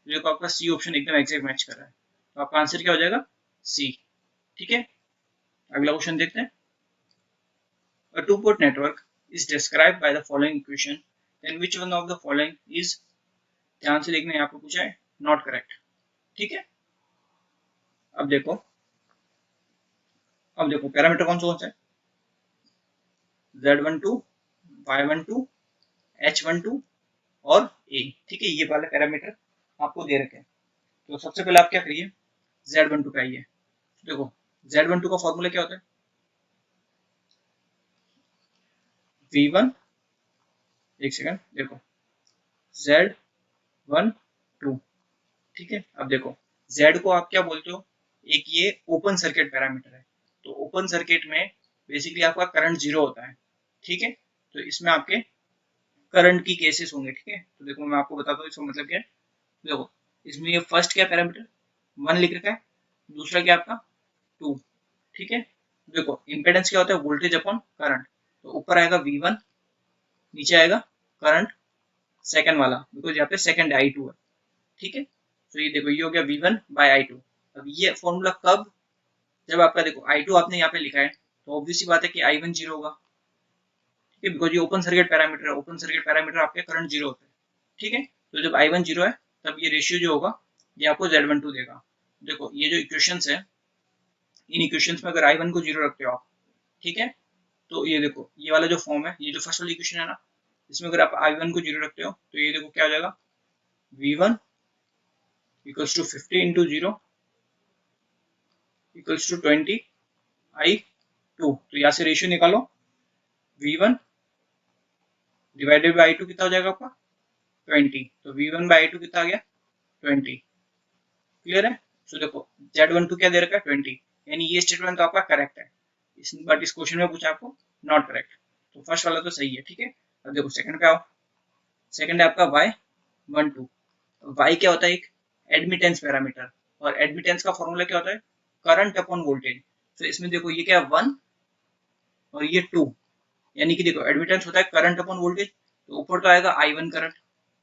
देखो आपका सी ऑप्शन एकदम एग्जैक्ट मैच कर रहा है, तो आपका आंसर क्या हो जाएगा, सी। ठीक है, अगला क्वेश्चन देखते हैं। A two-port network is described by the following equation, then which one of the following is, ध्यान से देखना यहाँ पे पूछा है, नॉट करेक्ट। ठीक है, अब देखो, अब देखो पैरामीटर कौन सा है, Z12, Y12, H12 और A। ठीक है, ये वाले पैरामीटर आपको दे रखे हैं। तो सबसे पहले आप क्या करिए, Z12 का आइए। देखो Z12 का फॉर्मूला क्या होता है, V1, एक सेकंड देखो, Z12। ठीक है, अब देखो Z को आप क्या बोलते हो, एक ये ओपन सर्किट पैरामीटर है। तो ओपन सर्किट में बेसिकली आपका करंट जीरो होता है। ठीक है, तो इसमें आपके करंट की केसेस होंगे। ठीक है, तो देखो मैं आपको बताता हूँ इसका मतलब क्या है। देखो इसमें ये फर्स्ट क्या पैरामीटर 1 लिख रखा है, दूसरा क्या आपका 2। ठीक है, देखो इम्पेडेंस क्या होता है, वोल्टेज अपॉन करंट। तो ऊपर आएगा V1, नीचे आएगा करंट सेकंड वाला, बिकॉज यहाँ पे सेकंड I2 है। ठीक है, तो ये देखो ये हो गया V1 बाय I2। अब ये फॉर्मूला कब, जब आपका देखो I2 आपने यहाँ पे लिखा है तो ऑब्वियस सी बात है कि I1 जीरो होगा। ठीक है, बिकॉज ये ओपन सर्किट पैरामीटर है, ओपन सर्किट पैरामीटर आपके करंट जीरो होते हैं। ठीक है, तो जब I1 जीरो है तब ये रेशियो जो होगा ये आपको Z12 देगा। देखो ये जो इक्वेशंस है, इन इक्वेशंस में अगर I1 को जीरो रखते हो आप, ठीक है, तो ये देखो ये वाला जो फॉर्म है, ये जो फर्स्ट वाली इक्वेशन है ना, इसमें अगर आप I1 को जीरो रखते हो तो ये देखो क्या हो जाएगा, V1 equals to 50 into zero equals to 20 I2। तो यहाँ से रेशियो निकालो, V1 डिवाइडेड बाई I2 कितना हो जाएगा आपका 20। तो V1 बाई I2 कितना आ गया 20। क्लियर है, सो देखो Z12 क्या दे रखा है 20, यानी ये स्टेटमेंट तो आपका करेक्ट है, बट इस क्वेश्चन में पूछा आपको नॉट करेक्ट। तो फर्स्ट वाला तो सही है। ठीक है, अब देखो सेकंड पे आओ। सेकंड है आपका Y12। Y क्या होता है, एक एडमिटेंस पैरामीटर, और एडमिटेंस का फॉर्मूला क्या होता है, करंट अपॉन वोल्टेज। तो इसमें देखो ये क्या है 1 और ये 2, यानी कि देखो एडमिटेंस होता है करंट अपॉन वोल्टेज, तो ऊपर तो आएगा I1 करंट।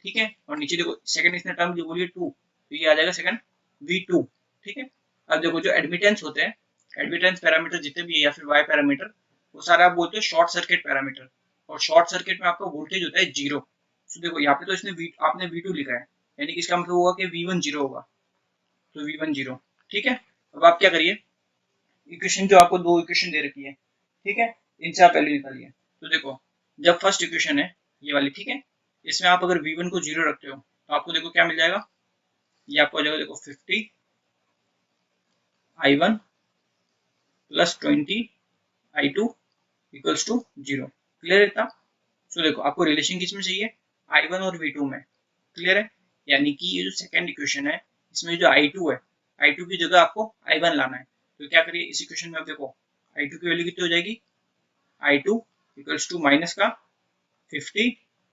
ठीक है, और नीचे देखो सेकंड इसने टर्म जो बोली 2, तो ये आ जाएगा सेकंड V2। ठीक है, अब देखो जो एडमिटेंस होते हैं, एडमिटेंस पैरामीटर जितने भी है या फिर Y पैरामीटर, वो सारा आप बोलते हो शॉर्ट सर्किट पैरामीटर, और शॉर्ट सर्किट में आपका वोल्टेज होता है जीरो। तो देखो यहाँ पे तो इसने आपने V2 लिखा है, यानी कि इसका मतलब होगा कि V1 जीरो होगा, तो V1 जीरो। ठीक है, अब आप क्या करिए, इक्वेशन जो आपको दो इक्वेशन दे रखी है, ठीक है, इनसे आप वैल्यू निकालिए। तो देखो जब फर्स्ट इक्वेशन है ये वाली, ठीक है, इसमें आप अगर V1 को जीरो रखते हो तो आपको देखो क्या मिल जाएगा, ये आपको आ जाएगा देखो 50 I1 plus 20 I2 equals to zero. Clear है इतना? सो देखो आपको रिलेशन किसमें चाहिए, I1 और V2 में। क्लियर है, यानी कि ये जो सेकंड इक्वेशन है इसमें जो I2 है, I2 की जगह आपको I1 लाना है। तो क्या करिए, इस इक्वेशन में आप देखो I2 की वैल्यू कितनी हो जाएगी, I2 इक्वल्स टू माइनस का 50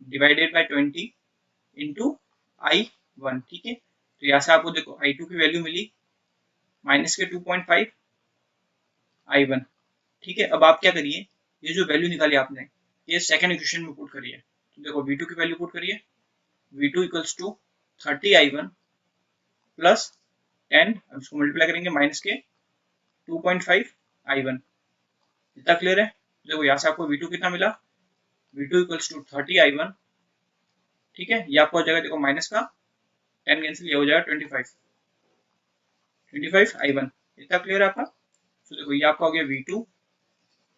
डिवाइडेड बाय 20 इंटू I1। ठीक है, तो यहाँ से आपको देखो I2 की वैल्यू मिली माइनस के 2.5 I1। ठीक है, अब आप क्या करिए, ये जो वैल्यू निकाली आपने ये सेकंड इक्वेशन में पुट करिए। तो देखो V2 की वैल्यू पुट करिए, V2 equals to 30I1 plus 10, अब इसको मल्टीप्लाई करेंगे माइनस के 2.5I1। इतना क्लियर है? देखो यहाँ से आपको V2 कितना मिला, V2 इक्वल्स टू 30I1, ठीक है। ये आपको हो जाएगा, देखो माइनस का 10 कैंसिल, ये हो जाएगा 25I1। इतना क्लियर है आपका? तो देखो ये आपका हो गया V2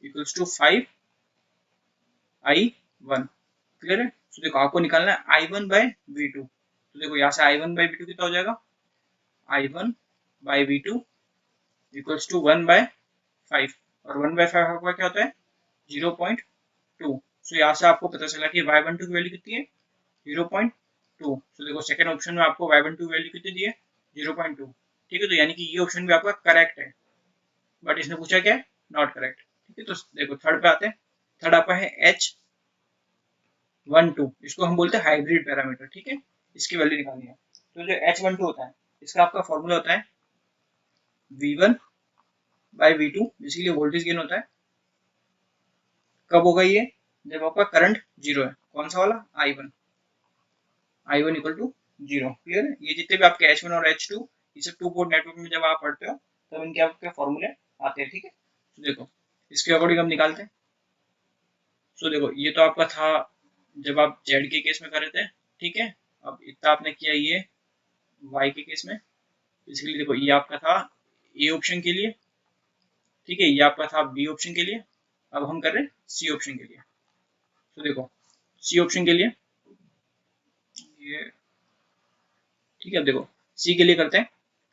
equals to 5I1। Clear है? तो देखो आपको निकालना है I1 बाय V2। तो देखो यहाँ से I1 बाय V2 कितना हो जाएगा, I1 bye V2 equals to 1/5, और 1/5 आपका क्या होता है, 0.2। सो यहाँ से आपको पता चला कि y12 की वैल्यू कितनी है, 0.2। तो देखो सेकंड ऑप्शन में आपको y12 की वैल्यू कितनी दी है, 0.2। ठीक है, तो यानी कि ये ऑप्शन भी आपका करेक्ट है, बट इसने पूछा क्या है, नॉट करेक्ट। ठीक है, तो देखो थर्ड पे आते हैं। थर्ड आपका है H12, इसको हम बोलते हैं हाइब्रिड पैरामीटर। ठीक है, इसकी वैल्यू निकालनी है। तो जो H12 होता है, इसका आपका फॉर्मूला होता है V1 bye V2, basically voltage gain होता है। कब होगा ये, जब आपका करंट जीरो है। कौन सा वाला, I1 इक्वल टू 0। क्लियर है? ये जितने भी आपके H1 और H2, ये सब टू पोर्ट नेटवर्क में जब आप पढ़ते हो तब इनके आपके फॉर्मूले आते हैं। ठीक है, तो देखो इसके अकॉर्डिंग हम निकालते हैं। सो देखो ये तो आपका था जब आप Z के केस में कर रहे थे। ठीक है, अब इतना आपने किया ये Y के केस में। बेसिकली देखो ये आपका था A ऑप्शन के लिए, ठीक है, ये आपका था B ऑप्शन के लिए। अब हम कर रहे हैं C ऑप्शन के लिए। तो देखो C ऑप्शन के लिए ये, ठीक है, अब देखो C के लिए करते हैं,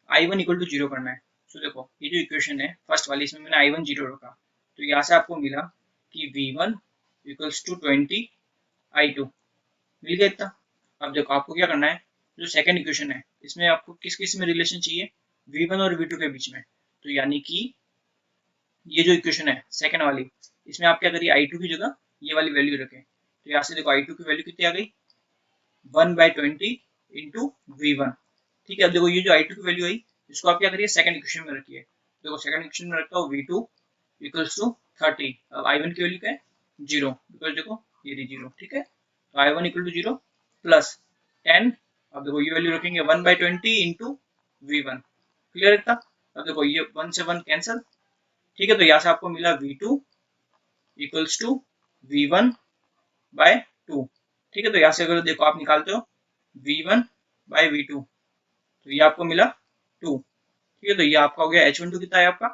I1 इक्वल टू 0 करना है। तो देखो ये जो इक्वेशन है फर्स्ट वाली, इसमें मैंने I1 0 रखा, तो यहाँ से आपको मिला कि V1 इक्वल्स टू 20I2। मिल गया इतना। अब देखो आपको क्या करना है, जो सेकंड इक्वेशन है इसमें आपको किस किस में रिलेशन चाहिए, V1 और V2 के बीच में। तो यानी कि ये जो इक्वेशन है सेकंड वाली, इसमें आप क्या करिए, I2 की जगह ये वाली वैल्यू रखें। तो यहाँ से देखो I2 की वैल्यू कितनी आ गई, 1/20 इंटू V1। ठीक है, अब देखो ये जो I2 की वैल्यू आई, इसको आप क्या करिए, सेकंड इक्वेशन में रखिए। देखो सेकंड इक्वेशन में रखता हूँ V2 इक्वल्स टू 30। अब I1 की वैल्यू क्या है, 0, बिकॉज देखो ये थी 0। ठीक है, तो I1 इक्वल टू 0 प्लस 10। अब देखो ये वैल्यू रखेंगे 1/20 इंटू V1। क्लियर है? अब देखो ये 1 से 1 कैंसिल। ठीक है, तो यहाँ से आपको मिला V2 इक्वल्स टू V1/2। ठीक है, तो यहाँ से अगर देखो आप निकालते हो V1/V2, तो ये आपको मिला 2। ठीक है, तो ये आपका हो गया H12 कितना है आपका,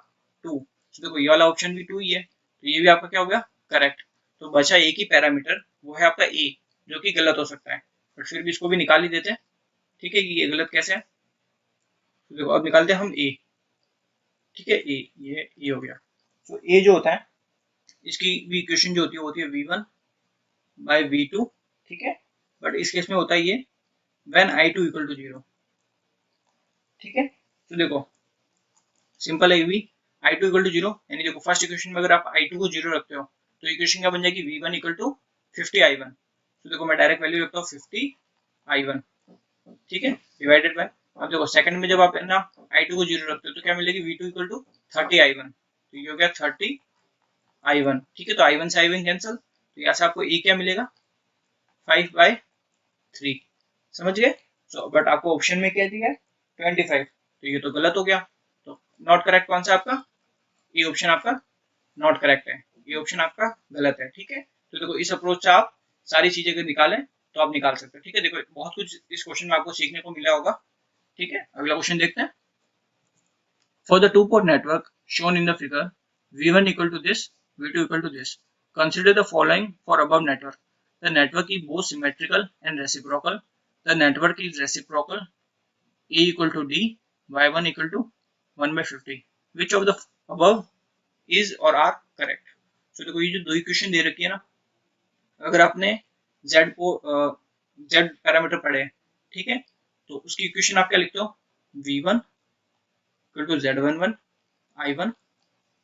2। तो देखो ये वाला ऑप्शन भी 2 ही है, तो ये भी आपका क्या हो गया, करेक्ट। तो बचा एक ही पैरामीटर, वो है आपका A, जो कि गलत हो सकता है, बट फिर भी इसको भी निकाल ही देते हैं। ठीक है, कि ये गलत कैसे है, तो देखो अब निकालते हैं हम A। ठीक है, ये हो गया। तो A जो होता है, इसकी भी इक्वेशन जो होती है V1/V2। ठीक है, बट इस केस में होता है ये when I2 इक्वल टू 0। ठीक है, तो देखो सिंपल है भी, I2 इक्वल टू 0, यानी देखो फर्स्ट इक्वेशन में अगर आप I2 को 0 रखते हो तो इक्वेशन क्या बन जाएगी, V1 इक्वल टू 50I1। तो देखो मैं डायरेक्ट वैल्यू रखता हूँ 50I1। ठीक है, डिवाइडेड बाय, अब देखो सेकंड में जब आप ना I2 को 0 रखते हो तो क्या मिलेगी, V2 इक्वल टू 30I1। तो ये हो गया 30I1। ठीक है, तो I1 से I1 कैंसिल, तो यहाँ से आपको A क्या मिलेगा, 5/3। समझ गए? सो बट आपको ऑप्शन में क्या दिया है, 25, तो ये तो गलत हो गया। तो नॉट करेक्ट कौन सा आपका, ये ऑप्शन आपका नॉट करेक्ट है, ये ऑप्शन आपका गलत है। ठीक है, तो देखो इस अप्रोच से आप सारी चीजें अगर निकालें तो आप निकाल सकते हो। ठीक है, देखो बहुत कुछ इस क्वेश्चन में आपको सीखने को मिला होगा। ठीक है, अगला क्वेश्चन देखते हैं। For the two port network shown in the figure, V1 equal to this, V2 equal to this, consider the following for above network. The network is both symmetrical and reciprocal. The network is reciprocal. A equal to D, Y1 equal to 1/50. Which of the above is or are correct? So देखो ये जो दो equation दे रखी है ना, अगर आपने Z को Z पैरामीटर पढ़े हैं, ठीक है, तो उसकी इक्वेशन आप क्या लिखते हो, V1 equal to Z11 I1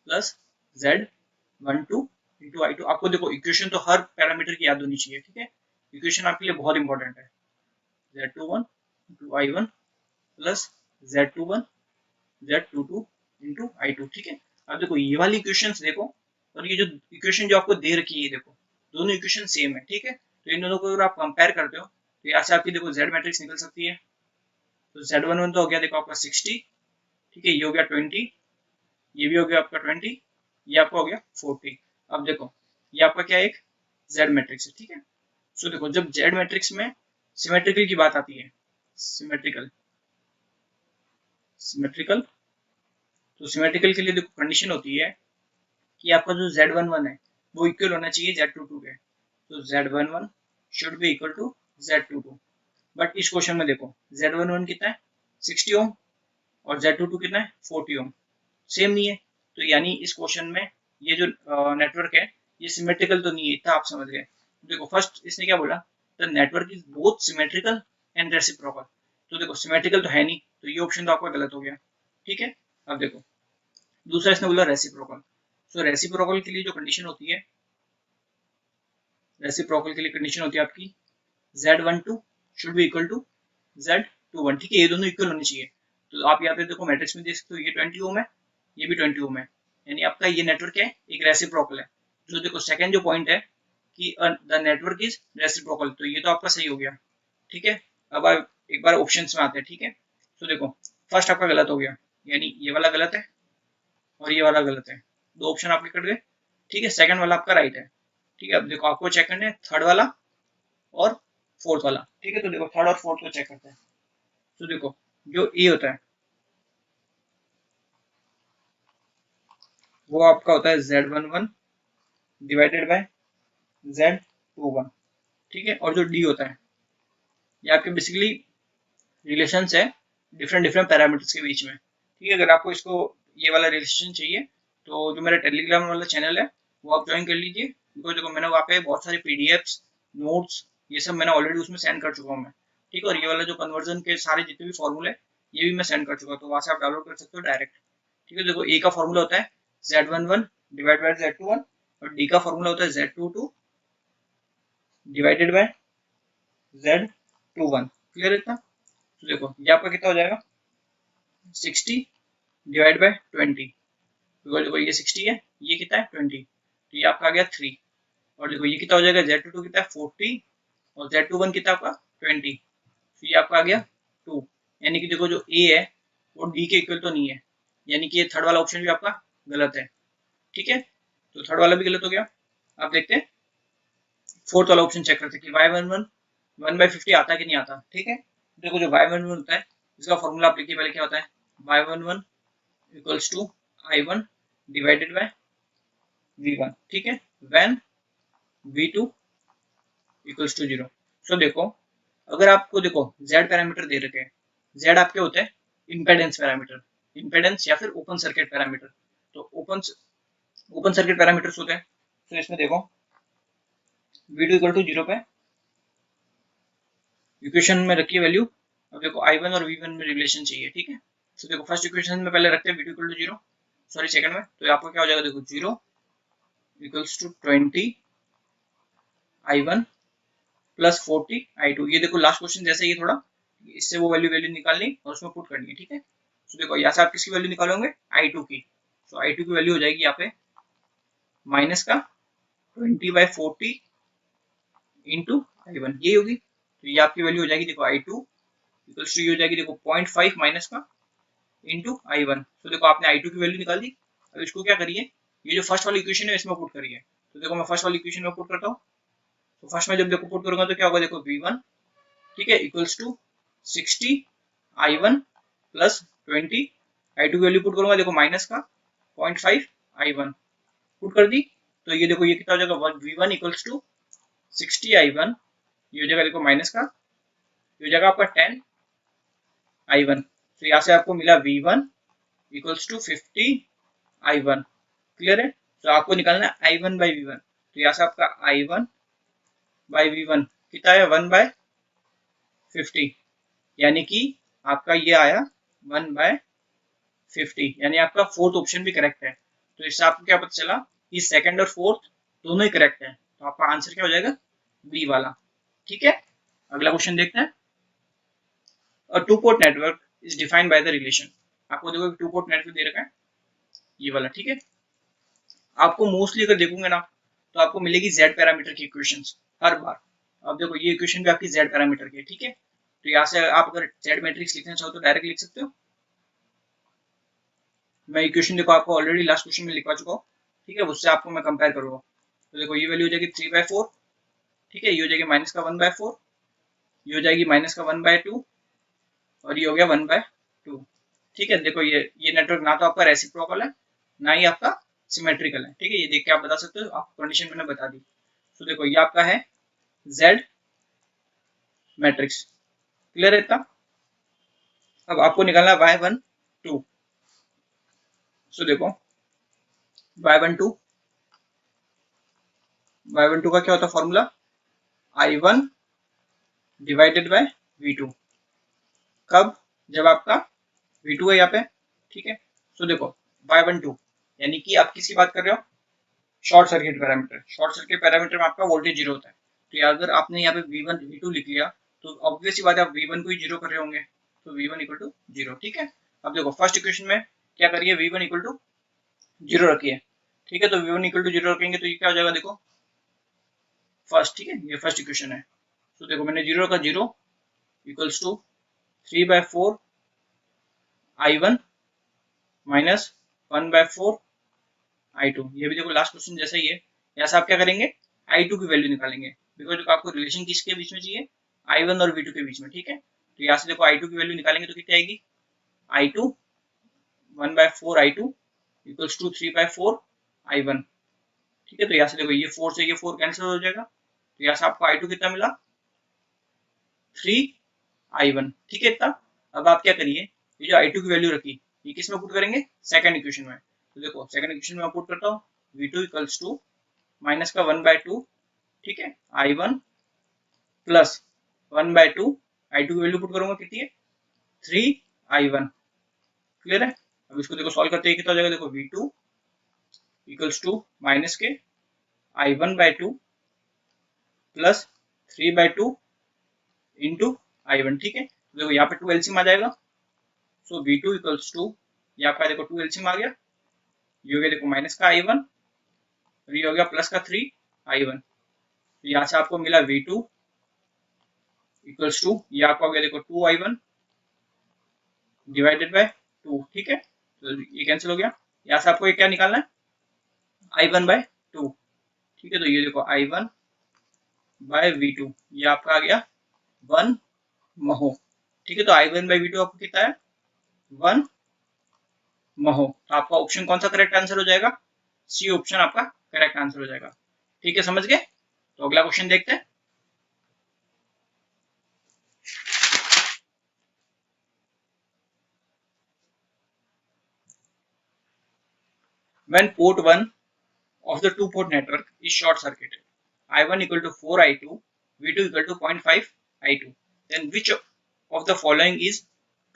plus Z12 into I2। आपको देखो इक्वेशन तो हर पैरामीटर की याद होनी चाहिए। ठीक है, इक्वेशन आपके लिए बहुत इंपॉर्टेंट है। Z21 into I1 plus Z21 Z22 into I2। ठीक है, अब देखो ये वाली इक्वेशंस देखो, और ये जो इक्वेशन जो आपको दे रखी है, देखो दोनों इक्वेशन सेम है। ठीक है, तो इन दोनों को अगर आप कंपेयर करते हो तो यहाँ से आपकी देखो जेड मैट्रिक्स निकल सकती है। तो Z11 तो हो गया देखो आपका 60, ठीक है, ये हो गया 20, ये भी हो गया आपका 20, ये आपका हो गया 40। अब देखो ये आपका क्या है, एक जेड मैट्रिक्स है, ठीक है। सो देखो जब जेड मैट्रिक्स में सिमेट्रिकल की बात आती है, सिमेट्रिकल सिमेट्रिकल तो सिमेट्रिकल के लिए देखो कंडीशन होती है कि आपका जो Z11 है वो इक्वल होना चाहिए Z22 के। तो Z11 should be equal to Z22। But इस क्वेश्चन में देखो Z11 कितना है 60 ओम और Z22 कितना है 40 ओम, सेम नहीं है। तो यानी इस क्वेश्चन में ये जो नेटवर्क है ये सिमेट्रिकल तो नहीं है, इतना आप समझ गए। देखो फर्स्ट इसने क्या बोला, the network is both symmetrical and reciprocal. तो देखो सिमेट्रिकल तो है नहीं, तो ये ऑप्शन तो आपका गलत हो गया, ठीक है। अब देखो दूसरा इसने बोला रेसिप्रोकल। सो रेसिप्रोकल के लिए जो कंडीशन होती है, रेसिप्रोकल के लिए कंडीशन होती है आपकी Z12 should be equal to Z21, ठीक है, ये दोनों इक्वल होने चाहिए। तो आप यहाँ पे देखो मैट्रिक्स में देख सकते हो, ये 20 ओम है, ये भी 20 ओम है, यानी आपका ये नेटवर्क है एक रेसिप्रोकल है। जो देखो सेकंड जो पॉइंट है कि द नेटवर्क इज रेसिप्रोकल, तो ये तो आपका सही हो गया, ठीक है। अब आप एक बार ऑप्शंस में आते हैं, ठीक है। तो देखो फर्स्ट आपका गलत हो गया, यानी ये वाला गलत है और ये वाला गलत है, दो ऑप्शन आपके कट गए, ठीक है। सेकंड वाला आपका राइट है, ठीक है। अब देखो आपको चेक करना है थर्ड वाला और फोर्थ वाला, ठीक है। तो देखो थर्ड और फोर्थ को चेक करते हैं। तो देखो जो ए होता है वो आपका होता है Z11 डिवाइडेड बाय Z21, ठीक है। और जो डी होता है ये आपके बेसिकली रिलेशंस है डिफरेंट डिफरेंट पैरामीटर्स के बीच में, ठीक है। अगर आपको इसको ये वाला रिलेशन चाहिए तो जो मेरा टेलीग्राम वाला चैनल है वो आप ज्वाइन कर लीजिए, बिकॉज देखो मैंने वहाँ पे बहुत सारे पीडीएफ्स नोट्स ये सब मैंने ऑलरेडी उसमें सेंड कर चुका हूँ मैं, ठीक है। और ये वाला जो कन्वर्जन के सारे जितने भी फॉर्मूले ये भी मैं सेंड कर चुका हूँ, तो वहाँ से आप डाउनलोड कर सकते हो डायरेक्ट, ठीक है। देखो ए का फॉर्मूला होता है Z11 डिवाइड बाय Z21 और डी का फॉर्मूला होता है Z22 divided by Z21, clear है इतना। तो देखो ये आपका कितना हो जाएगा 60 डिवाइड बाय 20, बिकॉज देखो ये 60 है, ये कितना है 20, तो ये आपका आ गया 3। और देखो ये कितना हो जाएगा Z22 कितना है 40 और Z21 कितना आपका 20, तो ये आपका आ गया 2। यानी कि देखो जो ए है वो डी के इक्वल तो नहीं है, यानी कि ये थर्ड वाला ऑप्शन भी आपका गलत है, ठीक है। तो थर्ड वाला भी गलत हो गया। आप देखते हैं फोर्थ वाला ऑप्शन चेक करते हैं कि y11 1/50 आता है कि नहीं आता, ठीक है। देखो जो y11 होता है इसका फॉर्मूला आप लिखिए पहले, क्या होता है y11 equals to I1 divided by V1, ठीक है, व्हेन V2 इक्वल्स टू 0। सो देखो अगर आपको देखो Z पैरामीटर दे रखे हैं, Z आपके होते हैं इम्पेडेंस पैरामीटर, इम्पेडेंस या फिर ओपन सर्किट पैरामीटर। तो ओपन सर्किट पैरामीटर्स होते हैं। तो इसमें देखो V2 इक्वल टू 0 पे इक्वेशन में रखिए वैल्यू। अब देखो I1 और V1 में रिलेशन चाहिए, ठीक है। तो देखो फर्स्ट इक्वेशन में पहले रखते हैं V2 equal to 0, sorry second में, तो आपको क्या हो जाएगा देखो 0 equals to 20 I1 plus 40 I2। ये देखो लास्ट क्वेश्चन जैसे ही थोड़ा इससे वो वैल्यू वैल्यू निकालनी और उसमें पुट करनी है, ठीक है। तो देखो यहाँ से आप किसकी वैल्यू निकालोगे I2 की, तो I2 की वैल्यू हो जाएगी यहाँ पे माइनस का 20/40 इंटू I1, ये होगी। तो ये आपकी वैल्यू हो जाएगी देखो I2 इक्वल्स टू ये हो जाएगी देखो 0.5 माइनस का इंटू I1। तो देखो आपने I2 की वैल्यू निकाल दी। अब इसको क्या करिए, ये जो फर्स्ट वाली इक्वेशन है इसमें पुट करिए। तो देखो मैं फर्स्ट वाली इक्वेशन में पुट करता हूँ। तो फर्स्ट में जब देखो पुट करूंगा तो क्या होगा देखो V1, ठीक है, equals to 60 I1 plus 20 I2 की वैल्यू पुट करूंगा देखो माइनस का 0.5 I1 पुट कर दी। तो ये देखो ये कितना हो जाएगा V1 इक्वल्स टू 60 I1, ये हो जाएगा देखो माइनस का, ये हो जाएगा आपका 10 I1। तो यहाँ से आपको मिला V1 equals to 50 I1, clear है। तो आपको निकालना है I1 बाई V1। तो यहाँ से आपका I1 बाई V1 कितना है 1/50, यानी कि आपका ये आया 1/50, यानी आपका फोर्थ ऑप्शन भी करेक्ट है। तो इससे आपको क्या पता चला कि सेकंड और फोर्थ दोनों ही करेक्ट है, तो आपका आंसर क्या हो जाएगा बी वाला, ठीक है। अगला क्वेश्चन देखते हैं। A two port network is defined by the relation. आपको देखो टू पोर्ट नेटवर्क दे रखा है ये वाला, ठीक है। आपको मोस्टली अगर देखोगे ना तो आपको मिलेगी जेड पैरामीटर की इक्वेशंस हर बार, अब देखो ये इक्वेशन भी आपकी जेड पैरामीटर की है, ठीक है। तो यहाँ से आप अगर जेड मैट्रिक्स लिखना चाहो तो डायरेक्ट लिख सकते हो। मैं इक्वेशन देखो आपको ऑलरेडी लास्ट क्वेश्चन में लिखवा चुका हूँ, ठीक है, उससे आपको मैं कंपेयर करूंगा। तो देखो ये वैल्यू हो जाएगी 3/4, ठीक है, ये हो जाएगी माइनस का 1/4, ये हो जाएगी माइनस का 1/2 और ये हो गया 1/2, ठीक है। देखो ये नेटवर्क ना तो आपका रेसिप्रोकल है ना ही आपका सिमेट्रिकल है, ठीक है, ये देख के आप बता सकते हो, आपको कंडीशन मैंने बता दी। तो देखो ये आपका है जेड मैट्रिक्स, क्लियर है इतना। अब आपको निकालना है y12। सो देखो y12 का क्या होता है formula, I1 divided by V2। कब, जब आपका V2 है यहाँ पे, ठीक है। तो देखो y12 यानी कि आप किसकी बात कर रहे हो, short circuit parameter. Short circuit parameter में आपका वोल्टेज जीरो होता है। तो अगर आपने यहाँ पे V1 V2 लिख लिया तो ऑब्वियस सी बात है आप V1 को ही जीरो कर रहे होंगे, तो V1 इक्वल टू जीरो, ठीक है। अब देखो फर्स्ट इक्वेशन में क्या करिए, V1 इक्वल टू जीरो रखिए, ठीक है। तो V1 इक्वल टू जीरो रखेंगे तो ये क्या हो जाएगा, देखो फर्स्ट, ठीक है, ये फर्स्ट इक्वेशन है। तो देखो मैंने जीरो रखा, zero equals to 3/4 I1 minus 1/4 I2। ये भी देखो लास्ट क्वेश्चन जैसा ही है। यहाँ से आप क्या करेंगे, I2 की वैल्यू निकालेंगे, बिकॉज आपको रिलेशन किसके बीच में चाहिए, I1 और V2 के बीच में, ठीक है। तो यहाँ से देखो I2 की वैल्यू निकालेंगे तो कितनी आएगी, I2 1/4 I2 equals to 3/4 I1, ठीक है। तो यहाँ से देखो ये 4 से ये 4 कैंसिल हो जाएगा, तो यहाँ से आपको I2 कितना मिला, 3I1, ठीक है इतना। अब आप क्या करिए, ये जो I2 की वैल्यू रखी ये किस में पुट करेंगे, सेकंड इक्वेशन में। तो देखो सेकंड इक्वेशन में पुट करता हूँ, V2 इक्वल्स टू माइनस का 1/2, ठीक है, I1 प्लस 1/2 I2 की वैल्यू पुट करूंगा कितनी है, 3I1, क्लियर है। अब इसको देखो सॉल्व करते हैं कितना हो जाएगा, देखो V2 इक्वल्स टू माइनस के I1/2 प्लस 3/2 इंटू I1, ठीक है। तो देखो यहाँ पे 2 एलसीएम आ जाएगा, सो V2 इक्वल्स टू, यहाँ पे देखो 2 एलसीएम आ गया, ये हो गया देखो माइनस का I1 और ये हो गया प्लस का 3I1। तो यहाँ से आपको मिला V2 इक्वल्स टू, ये आपको हो गया देखो 2I1 डिवाइडेड बाय 2, ठीक है। तो ये कैंसिल हो गया, यहाँ से आपको ये क्या निकालना है, I1/2, ठीक है। तो ये देखो I1/V2 ये आपका आ गया 1 महो, ठीक है। तो I1/V2 आपको कितना है, 1 महो। तो आपका ऑप्शन कौन सा करेक्ट आंसर हो जाएगा, सी ऑप्शन आपका करेक्ट आंसर हो जाएगा, ठीक है, समझ गए। तो अगला क्वेश्चन देखते हैं। When port 1 of the two port network is short circuited, I1 equal to 4 I2, V2 equal to 0.5 I2, then which of the following is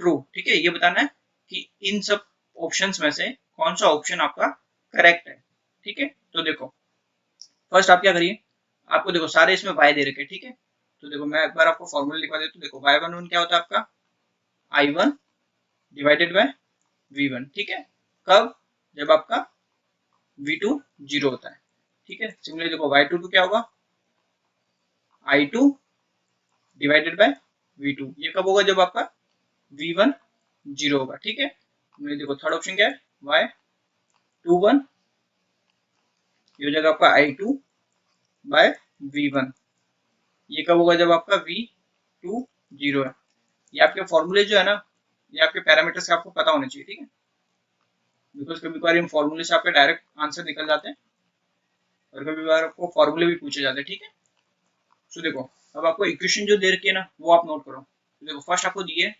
true, ठीक है। ये बताना है कि इन सब ऑप्शंस में से कौन सा ऑप्शन आपका करेक्ट है, ठीक है। तो देखो फर्स्ट आप क्या करिए, आपको देखो सारे इसमें y दे रखे, ठीक है। तो देखो मैं एक बार आपको फॉर्मूला लिखवा देता हूँ, देखो y11 क्या होता है आपका, I1 डिवाइडेड बाय V1, ठीक है। कब, जब आपका V2 जीरो होता है, ठीक है। सिमिलरली देखो y22 क्या होगा, I2 डिवाइडेड बाय V2, ये कब होगा, जब आपका V1 जीरो होगा, ठीक है। देखो थर्ड ऑप्शन क्या है, y21 ये हो जाएगा आपका I2 बाय V1, ये कब होगा, जब आपका V2 जीरो है। ये आपके फॉर्मूले जो है ना, ये आपके पैरामीटर्स आपको पता होने चाहिए, ठीक है, बिकॉज कभी कभार इन फॉर्मूले से आपके डायरेक्ट आंसर निकल जाते हैं और कभी कभार आपको फॉर्मूले भी पूछे जाते हैं, ठीक है। सो देखो अब आपको इक्वेशन जो दे रखी है ना वो आप नोट करो। तो देखो फर्स्ट आपको दिए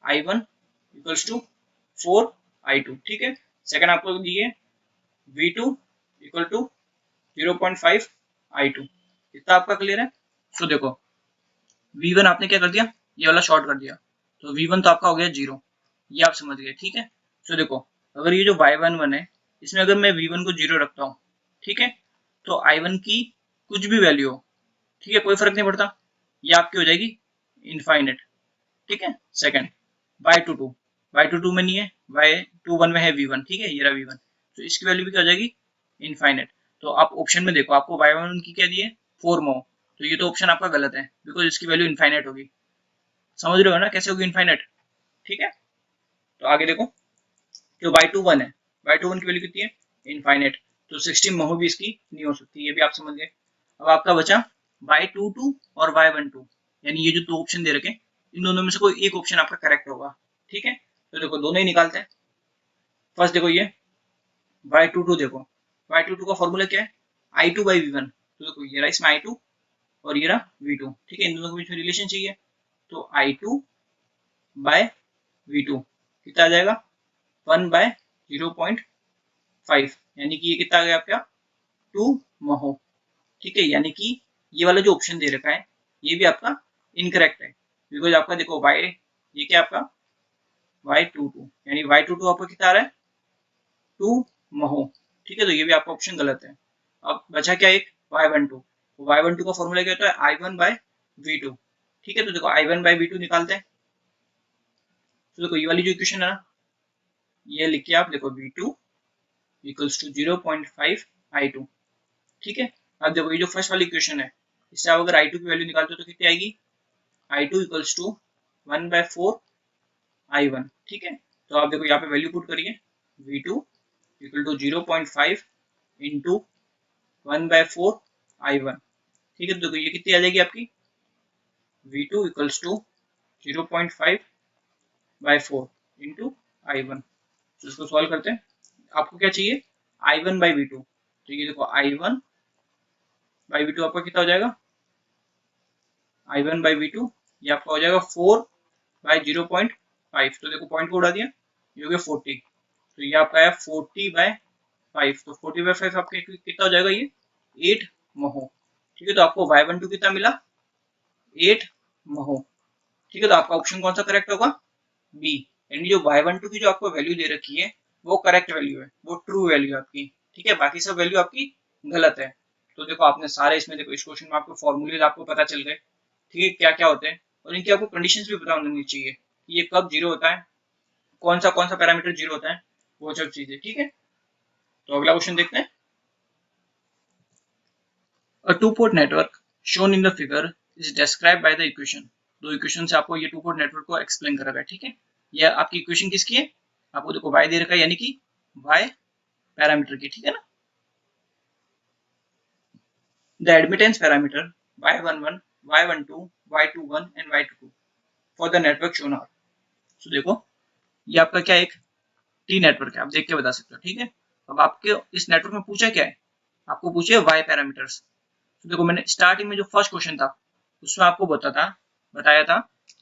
I1 इक्वल्स टू 4 I2, ठीक है। सेकंड आपको दिए V2 इक्वल टू 0.5 I2, इतना आपका क्लियर है। सो देखो V1 आपने क्या कर दिया, ये वाला शॉर्ट कर दिया, तो V1 तो आपका हो गया जीरो, ये आप समझ गए, ठीक है। सो देखो अगर ये जो y11 है इसमें अगर मैं V1 को जीरो रखता हूँ, ठीक है, तो I1 की कुछ भी वैल्यू हो, ठीक है, कोई फर्क नहीं पड़ता, ये आपकी हो जाएगी इनफाइनेट, ठीक है। सेकंड y22 में नहीं है, y21 में है V1, ठीक है, ये रहा V1, तो इसकी वैल्यू भी क्या हो जाएगी इनफाइनेट। तो आप ऑप्शन में देखो आपको y11 की क्या दी है 4 मो, तो ये तो ऑप्शन आपका गलत है, बिकॉज इसकी वैल्यू इनफाइनाइट होगी। समझ रहे हो ना कैसे होगी इनफाइनाइट? ठीक है, तो आगे देखो, जो y21 है, y21 की वैल्यू कितनी है? इनफाइनाइट। तो 16 महो भी इसकी नहीं हो सकती, ये भी आप समझ गए। अब आपका बचा y22 और y12, यानी ये जो दो ऑप्शन दे रखे, इन दोनों में से कोई एक ऑप्शन आपका करेक्ट होगा। ठीक है, तो देखो दोनों ही निकालते हैं। फर्स्ट देखो ये y22, देखो y22 का फॉर्मूला क्या है? I2/V1। तो देखो ये रहा इसमें I2 और ये रहा V2। ठीक है, इन दोनों के बीच में रिलेशन चाहिए, तो I2/V2 कितना आ जाएगा? 1/0.5, यानी कि ये कितना आ गया आपका? 2 महो। ठीक है, यानी कि ये वाला जो ऑप्शन दे रखा है ये भी आपका इनकरेक्ट है, बिकॉज आपका देखो y, ये क्या आपका y22, यानी y22 आपका कितना आ रहा है? 2 महो। ठीक है, तो ये भी आपका ऑप्शन गलत है। अब बचा क्या? एक y12। y12 का फॉर्मूला क्या होता है? I1/V2। ठीक है, तो देखो I1/V2 निकालते हैं। तो देखो ये वाली जो इक्वेशन है ना, ये लिखिए आप, देखो V2 इक्वल्स टू 0.5 I2। ठीक है, अब देखो ये जो फर्स्ट वाली इक्वेशन है, इससे आप अगर I2 की वैल्यू निकालते हो तो कितनी आएगी? I2 equals to 1/4 I1। ठीक है, तो आप देखो यहाँ पे वैल्यू पुट करिए, V2 equal to 0.5 into 1/4 I1। ठीक है, तो देखो ये कितनी आ जाएगी आपकी? V2 equals to 0.5/4 into I1। तो इसको सॉल्व करते हैं। आपको क्या चाहिए? I1/V2। तो ये देखो I1/V2 आपका कितना हो जाएगा? I1/V2 ये आपका हो जाएगा 4/0.5। तो देखो पॉइंट को उड़ा दिया, ये हो गया 40। तो ये आपका है 40/5। तो 40/5 आपके कितना हो जाएगा? ये 8 महो। ठीक है, तो आपको y12 कितना मिला? 8 महो। ठीक है, तो आपका ऑप्शन कौन सा करेक्ट होगा? बी, यानी जो y12 की जो आपको वैल्यू दे रखी है वो करेक्ट वैल्यू है, वो ट्रू वैल्यू है आपकी। ठीक है, बाकी सब वैल्यू आपकी गलत है। तो देखो आपने सारे इसमें देखो इस क्वेश्चन में आपको फॉर्मूलेज आपको पता चल गए। ठीक है, क्या क्या होते हैं और इनकी आपको कंडीशंस भी पता होनी चाहिए कि ये कब जीरो होता है, कौन सा पैरामीटर जीरो होता है, वो सब चीजें। ठीक है, तो अगला क्वेश्चन देखते हैं। A two-port network shown in the figure is described by the equation। दो इक्वेशन से आपको ये टू पोर्ट नेटवर्क को एक्सप्लेन करा गया। ठीक है, ये आपकी इक्वेशन किसकी है? आपको देखो y दे रखा है, यानी कि y पैरामीटर की। ठीक है ना, the admittance parameter y11, y12, y21 and y22 for the network shown are। so देखो ये आपका क्या एक टी नेटवर्क है, आप देख के बता सकते हो। ठीक है, अब आपके इस नेटवर्क में पूछा क्या है? आपको पूछे y पैरामीटर्स। तो देखो मैंने स्टार्टिंग में जो फर्स्ट क्वेश्चन था उसमें आपको बताया था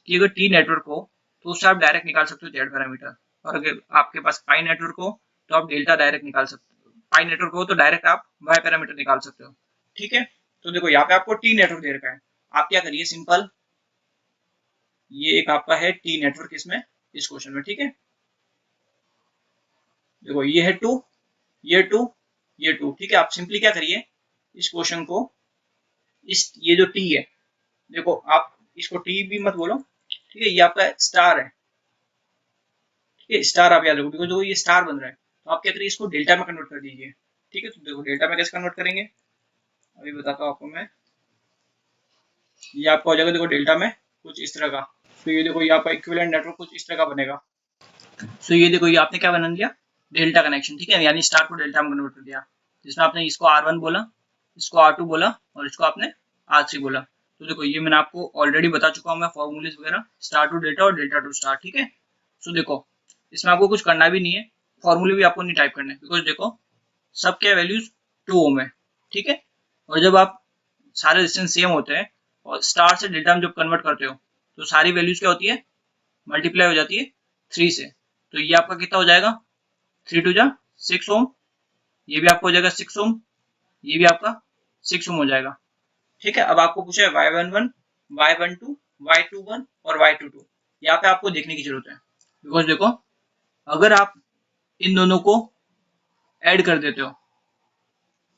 कि अगर टी नेटवर्क हो तो उससे आप डायरेक्ट निकाल सकते हो जेड पैरामीटर, और अगर आपके पास पाई नेटवर्क हो तो आप डेल्टा डायरेक्ट निकाल सकते हो। पाई नेटवर्क हो तो डायरेक्ट आप वाई पैरामीटर निकाल सकते हो। ठीक है, तो देखो यहाँ पे आपको टी नेटवर्क दे रखा है, आप क्या करिए सिंपल, ये एक आपका है टी नेटवर्क इसमें इस क्वेश्चन में। ठीक है, देखो ये है टू, ये टू, ये टू। ठीक है, आप सिंपली क्या करिए, इस क्वेश्चन को, इस ये जो टी है, देखो आप इसको टी भी मत बोलो। ठीक है, ये आपका स्टार है। ठीक है, स्टार आप याद रखो, बिकॉज देखो ये स्टार बन रहा है, तो आप क्या करिए इसको डेल्टा में कन्वर्ट कर दीजिए। ठीक है, तो देखो डेल्टा में कैसे कन्वर्ट करेंगे अभी बताता हूँ आपको मैं। ये आपका हो जाएगा देखो डेल्टा में कुछ इस तरह का। तो ये देखो ये आपका इक्विवेलेंट नेटवर्क कुछ इस तरह का बनेगा। तो ये देखो ये आपने क्या बना दिया? Delta connection. ठीक है, यानी स्टार को डेल्टा में कन्वर्ट कर दिया, जिसमें आपने इसको R1 बोला, इसको R2 बोला और इसको आपने R3 बोला। तो देखो ये मैंने आपको ऑलरेडी बता चुका हूँ मैं फॉर्मूलेज वगैरह, स्टार टू डेल्टा और डेल्टा टू स्टार। ठीक है, तो देखो इसमें आपको कुछ करना भी नहीं है, फॉर्मूले भी आपको नहीं टाइप करने, बिकॉज देखो सबके वैल्यूज 2 ओम है। ठीक है, और जब आप सारे डिस्टेंस सेम होते हैं और स्टार से डेल्टा में जब कन्वर्ट करते हो तो सारी वैल्यूज क्या होती है? मल्टीप्लाई हो जाती है 3 से। तो ये आपका कितना हो जाएगा? 3 टू जा 6 ओम, ये भी आपको हो जाएगा 6 ओम, ये भी आपका 6 ओम हो जाएगा। ठीक है, अब आपको पूछा है y11, y12, y21 और y22। यहाँ पे आपको देखने की जरूरत है, बिकॉज देखो अगर आप इन दोनों को ऐड कर देते हो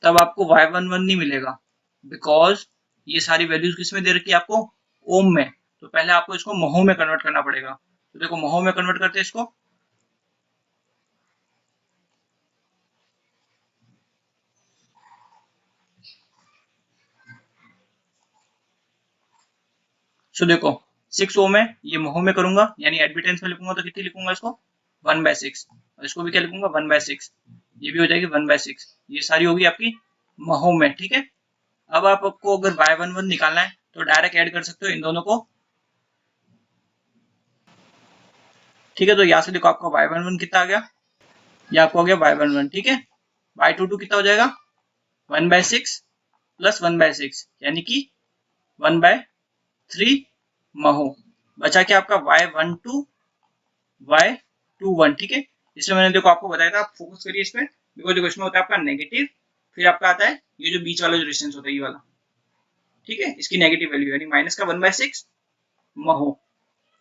तब आपको y11 नहीं मिलेगा, बिकॉज ये सारी वैल्यूज किसमें दे रखी है आपको? ओम में। तो पहले आपको इसको महो में कन्वर्ट करना पड़ेगा। तो देखो महो में कन्वर्ट करते हैं इसको, सो देखो 6 ओम है, ये महो में करूंगा यानी एडमिटेंस में लिखूंगा तो कितनी लिखूंगा इसको 1/6, और इसको भी क्या लिखूंगा 1/6, ये भी हो जाएगी 1/6, ये सारी होगी आपकी महो में। ठीक है, अब आपको अगर y11 निकालना है तो डायरेक्ट ऐड कर सकते हो इन दोनों को। ठीक है, तो यहाँ से देखो आपका y11 कितना आ गया, ये आपको हो गया y11। ठीक है, y22 कितना हो जाएगा 1/6 प्लस 1/6 यानी कि 1/3 महो। बचा क्या आपका y12 y21। ठीक है, इसमें मैंने देखो आपको बताया था, आप फोकस करिए इस पे, बिकॉज देखो इसमें होता है आपका नेगेटिव, फिर आपका आता है ये जो बीच वाला जो डिस्टेंस होता है ये वाला। ठीक है, इसकी नेगेटिव वैल्यू यानी माइनस का 1/6 महो।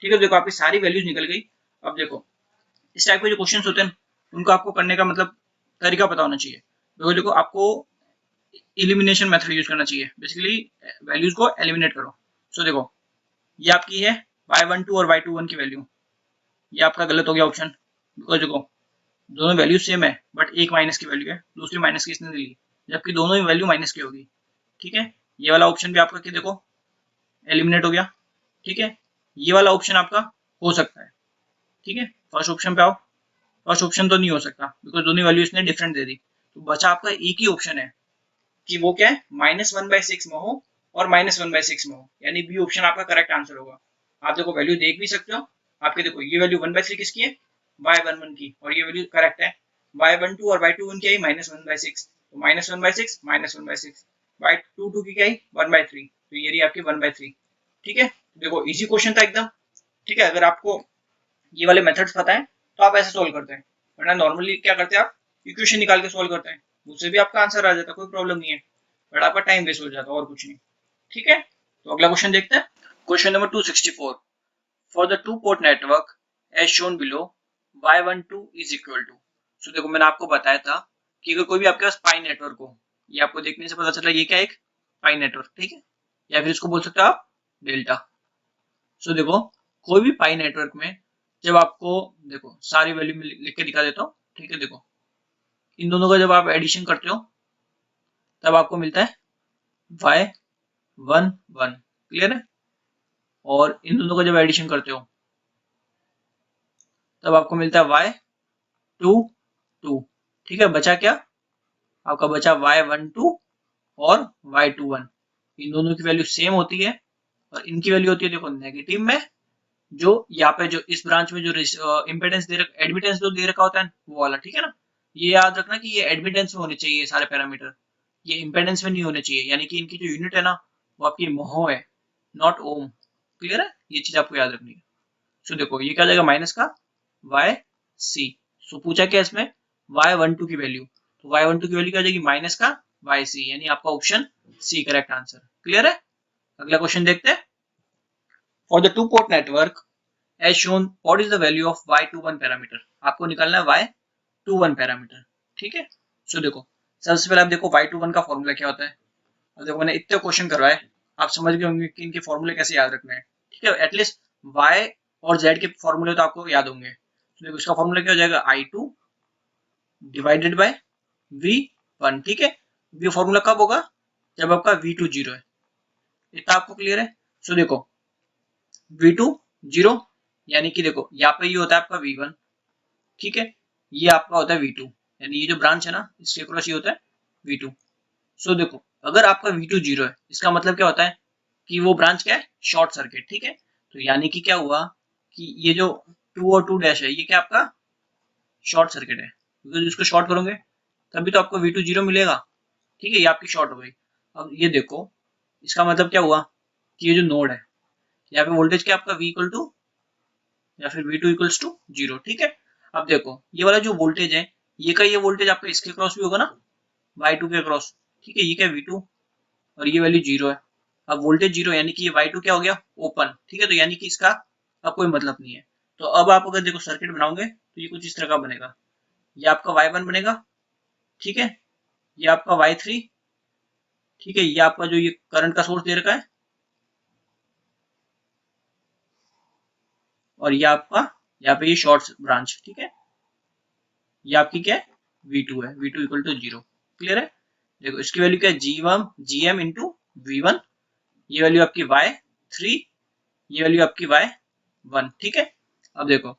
ठीक है, देखो आपकी सारी वैल्यूज निकल गई। अब देखो इस टाइप के जो क्वेश्चन होते हैं उनको आपको करने का मतलब तरीका पता होना चाहिए। देखो आपको इलिमिनेशन मेथड यूज करना चाहिए, बेसिकली वैल्यूज को एलिमिनेट करो। सो देखो ये आपकी है y12 और y21 की वैल्यू, ये आपका गलत हो गया ऑप्शन, बिकॉज देखो दोनों वैल्यू सेम है बट एक माइनस की वैल्यू है, दूसरी माइनस की इसने ली, जबकि दोनों ही वैल्यू माइनस की होगी। ठीक है, ये वाला ऑप्शन भी आपका देखो एलिमिनेट हो गया। ठीक है, ये वाला ऑप्शन आपका हो सकता है। ठीक है, फर्स्ट ऑप्शन पे आओ, फर्स्ट ऑप्शन तो नहीं हो सकता बिकॉज दोनों वैल्यू इसने डिफरेंट दे दी, तो बचा आपका एक ही ऑप्शन है कि वो क्या है -1/6 महो और -1/6 महो, यानी बी ऑप्शन आपका करेक्ट आंसर होगा। आप देखो वैल्यू देख भी सकते हो, आपके देखो ये वैल्यू 1/3 किसकी है y11 की, और ये वैल्यू करेक्ट है। y12 और y21 की आई -1/6, तो -1/6 -1/6, y22 की क्या आई 1/3, तो ये रही आपकी 1/3। ठीक है, देखो इजी क्वेश्चन था एकदम। ठीक है, अगर आपको ये वाले मेथड्स पता है तो आप ऐसे सोल्व करते हैं, वरना नॉर्मली क्या करते हैं आप इक्वेशन निकाल के सोल्व करते हैं, उससे भी आपका आंसर आ जाता है, कोई प्रॉब्लम नहीं है, बट आपका टाइम वेस्ट हो जाता है और कुछ नहीं। ठीक है, तो अगला क्वेश्चन देखते हैं। Question number 264, for the two port network as shown below y12 is equal to. So देखो मैंने आपको बताया था कि अगर कोई भी आपके पास पाई नेटवर्क हो, ये आपको देखने से पता चला ये क्या है, एक पाई नेटवर्क। ठीक है, या फिर इसको बोल सकते हो आप डेल्टा। सो देखो कोई भी पाई नेटवर्क में जब आपको देखो सारी वैल्यू में लिख के दिखा देता हूँ। ठीक है, देखो इन दोनों का जब आप एडिशन करते हो तब आपको मिलता है y11, क्लियर है, और इन दोनों का जब एडिशन करते हो तब आपको मिलता है y22। ठीक है, बचा क्या आपका, बचा y12 और y21, इन दोनों की वैल्यू सेम होती है और इनकी वैल्यू होती है देखो नेगेटिव में, जो यहाँ पे जो इस ब्रांच में जो इम्पेडेंस दे रखा, एडमिटेंस जो दे रखा होता है वो वाला। ठीक है ना, ये याद रखना कि ये एडमिटेंस में होने चाहिए ये सारे पैरामीटर, ये इम्पेडेंस में नहीं होने चाहिए, यानी कि इनकी जो यूनिट है ना वो आपकी महो है, नॉट ओम। क्लियर है, ये चीज आपको याद रखनी है। सो देखो ये क्या जाएगा माइनस का वाई सी। सो पूछा क्या इसमें y12 की वैल्यू, तो y12 की वैल्यू क्या जाएगी माइनस का वाई सी, यानी आपका option C correct answer. Clear है, अगला क्वेश्चन देखते हैं। For the two port network as shown what is the value of y21 parameter, आपको निकालना है y21 पैरामीटर। ठीक है, सो देखो सबसे पहले आप देखो y21 का फॉर्मूला क्या होता है। अब देखो मैंने इतने क्वेश्चन करवाए, आप समझ गए होंगे कि इनके फॉर्मूले कैसे याद रखने हैं। ठीक है, एटलीस्ट y और z के फॉर्मूले तो आपको याद होंगे। तो देखो इसका फॉर्मूला क्या हो जाएगा i2 डिवाइडेड बाय v1। ठीक है, ये फॉर्मूला कब होगा जब आपका v2 जीरो है, इतना आपको क्लियर है। सो देखो v2 जीरो, यानी कि देखो यहाँ पे ये होता है आपका v1। ठीक है, ये आपका होता है v2, यानी ये जो ब्रांच है ना इसके क्रॉस ये होता है v2। सो देखो अगर आपका v2 जीरो है इसका मतलब क्या होता है कि वो ब्रांच क्या है शॉर्ट सर्किट। ठीक है, तो यानी कि क्या हुआ कि ये जो 2 और 2 डैश है ये क्या आपका शॉर्ट सर्किट है, क्योंकि इसको शॉर्ट करोगे तभी तो आपको v2 जीरो मिलेगा। ठीक है, ये आपकी शॉर्ट हो गई। अब ये देखो इसका मतलब क्या हुआ कि ये जो नोड है यहाँ पे वोल्टेज क्या आपका v इक्वल टू या फिर v2 इक्वल्स टू जीरो। ठीक है, अब देखो ये वाला जो वोल्टेज है ये का ये वोल्टेज आपका इसके क्रॉस भी होगा ना y2 के क्रॉस। ठीक है, ये क्या v2 और ये वैल्यू जीरो है। अब वोल्टेज जीरो यानी कि ये y2 क्या हो गया ओपन। ठीक है, तो यानी कि इसका अब कोई मतलब नहीं है। तो अब आप अगर देखो सर्किट बनाओगे तो ये कुछ इस तरह का बनेगा, ये आपका y1 बनेगा। ठीक है, ये आपका y3। ठीक है, ये आपका जो ये करंट का सोर्स दे रखा है, और ये आपका यहाँ पे ये शॉर्ट ब्रांच। ठीक है, ये आपकी क्या है v2 है, v2 equal to zero. Clear है, देखो इसकी वैल्यू क्या है gm इंटू v1, ये वैल्यू आपकी y3 ये वैल्यू आपकी y1, ठीक है। अब देखो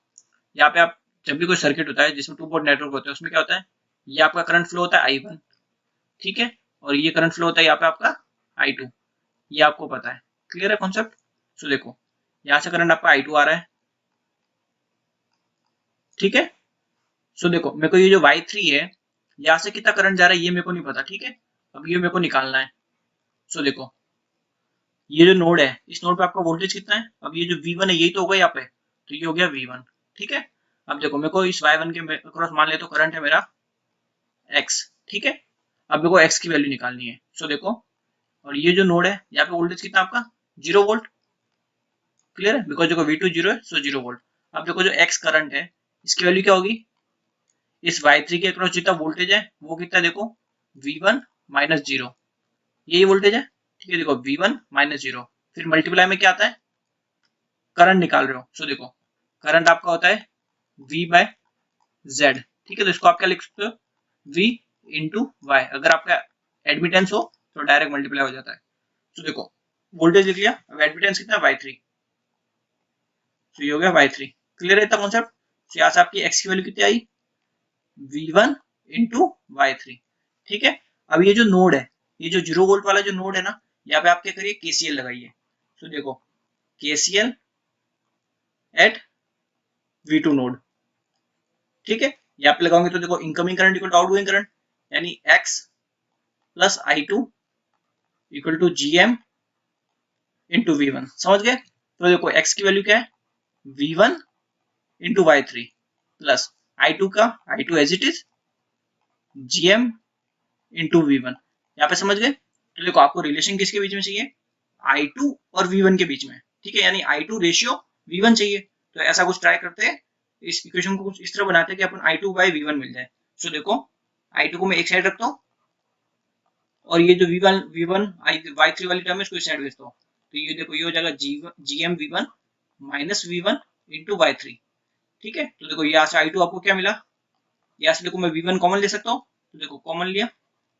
यहाँ पे आप जब भी कोई सर्किट होता है जिसमें टू पोर्ट नेटवर्क होता है उसमें क्या होता है, ये आपका करंट फ्लो होता है I1, ठीक है, और ये करंट फ्लो होता है यहाँ पे आपका I2, ये आपको पता है। क्लियर है कॉन्सेप्ट? सो देखो यहाँ से करंट आपका I2 आ रहा है, ठीक है। सो देखो मेरे को ये जो Y3 है यहाँ से कितना करंट जा रहा है ये मेरे को नहीं पता, ठीक है। अब ये मेरे को निकालना है। सो देखो ये जो नोड है इस नोड पे आपका वोल्टेज कितना है, अब ये जो V1 है यही तो होगा यहाँ पे, तो ये हो गया V1, ठीक है। अब देखो मेरे को इस Y1 के अक्रॉस मान ले तो करंट है मेरा X, ठीक है। अब मेरे को X की वैल्यू निकालनी है। सो देखो और ये जो नोड है यहाँ पे वोल्टेज कितना आपका 0 वोल्ट, क्लियर है, बिकॉज देखो V2 0 है, सो 0 वोल्ट। अब देखो जो X करंट है इसकी वैल्यू क्या होगी, इस Y3 के अक्रॉस जितना वोल्टेज है वो कितना देखो V1 माइनस 0, यही वोल्टेज है, ठीक है। देखो V1 माइनस 0 फिर मल्टीप्लाई में क्या आता है, करंट निकाल रहे हो। सो देखो करंट आपका होता है V बाय Z, ठीक है। तो इसको आप क्या लिख सकते हो, V इंटू वाई, अगर आपका एडमिटेंस हो तो डायरेक्ट मल्टीप्लाई हो जाता है। तो देखो वोल्टेज लिख लिया, अब एडमिटेंस कितना Y3, तो ये हो गया Y3। क्लियर है इतना कॉन्सेप्ट? तो यहाँ से आपकी X की वैल्यू कितनी आई, V1 इंटू Y3, ठीक है। अब ये जो नोड है, ये जो 0 वोल्ट वाला जो नोड है ना, यहाँ पे आप क्या करिए KCL लगाइए। तो देखो KCL एट V2 नोड, ठीक है। यहाँ पे लगाओगे तो देखो incoming current equal to outgoing current, यानी X plus I2 equal to GM into V1, समझ गए। तो देखो X की वैल्यू क्या है V1 into Y3 plus I2 का I2 as it is GM into V1, यहाँ पे समझ गए। तो देखो आपको रिलेशन किसके बीच में चाहिए, I2 और V1 के बीच में, ठीक है, यानी I2 रेशियो V1 चाहिए। तो ऐसा कुछ ट्राई करते हैं, इस इक्वेशन को कुछ इस तरह बनाते हैं कि अपन I2 बाई V1 मिल जाए। सो देखो I2 को मैं एक साइड रखता हूँ और ये जो V1 Y3 वाली टर्म है इसको इस साइड भेजता हूँ, तो ये देखो ये हो जाएगा GM V1 minus V1 into Y3, ठीक है। तो देखो यहाँ से I2 आपको क्या मिला, यहाँ से देखो मैं V1 कॉमन ले सकता हूँ, तो देखो कॉमन लिया,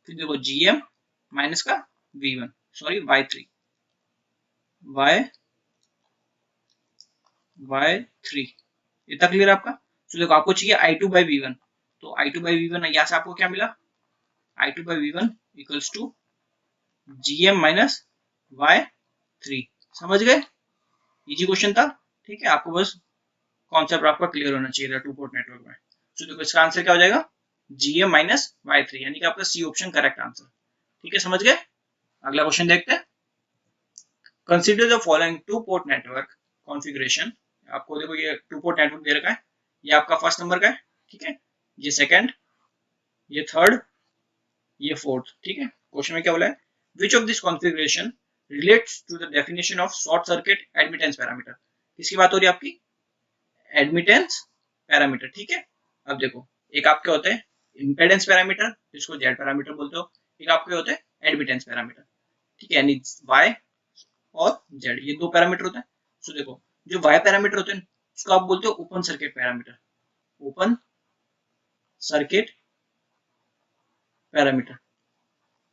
फिर देखो GM माइनस का V1 सॉरी Y3 Y3, इतना क्लियर आपका। तो देखो आपको चाहिए I2 बाई V1, तो I2 बाई V1 यहाँ से आपको क्या मिला, I2 by V1 equals to GM minus Y3, समझ गए, इजी क्वेश्चन था, ठीक है। आपको बस कॉन्सेप्ट आपका क्लियर होना चाहिए था टू पोर्ट नेटवर्क में। तो देखो इसका आंसर क्या हो जाएगा GM माइनस Y3, यानी कि आपका सी ऑप्शन करेक्ट आंसर, ठीक है, समझ गए। अगला क्वेश्चन देखते हैं। Consider the following to port network configuration, आपको देखो ये टू पोर्ट नेटवर्क दे रखा है, ये आपका फर्स्ट नंबर का है, ठीक है, ये सेकंड, ये थर्ड, ये फोर्थ, ठीक है। क्वेश्चन में क्या बोला है, which of this configuration relates to the definition of short circuit admittance parameter, किसकी बात हो रही है आपकी, एडमिटेंस पैरामीटर, ठीक है। अब देखो एक आपके होते हैं इम्पेडेंस पैरामीटर जिसको जेड पैरामीटर बोलते हो, एक आपके होते हैं एडमिटेंस पैरामीटर, ठीक है, यानी वाई और जेड, ये दो पैरामीटर होते हैं। सो देखो जो वाई पैरामीटर होते हैं उसको आप बोलते हो open circuit parameter, open circuit parameter,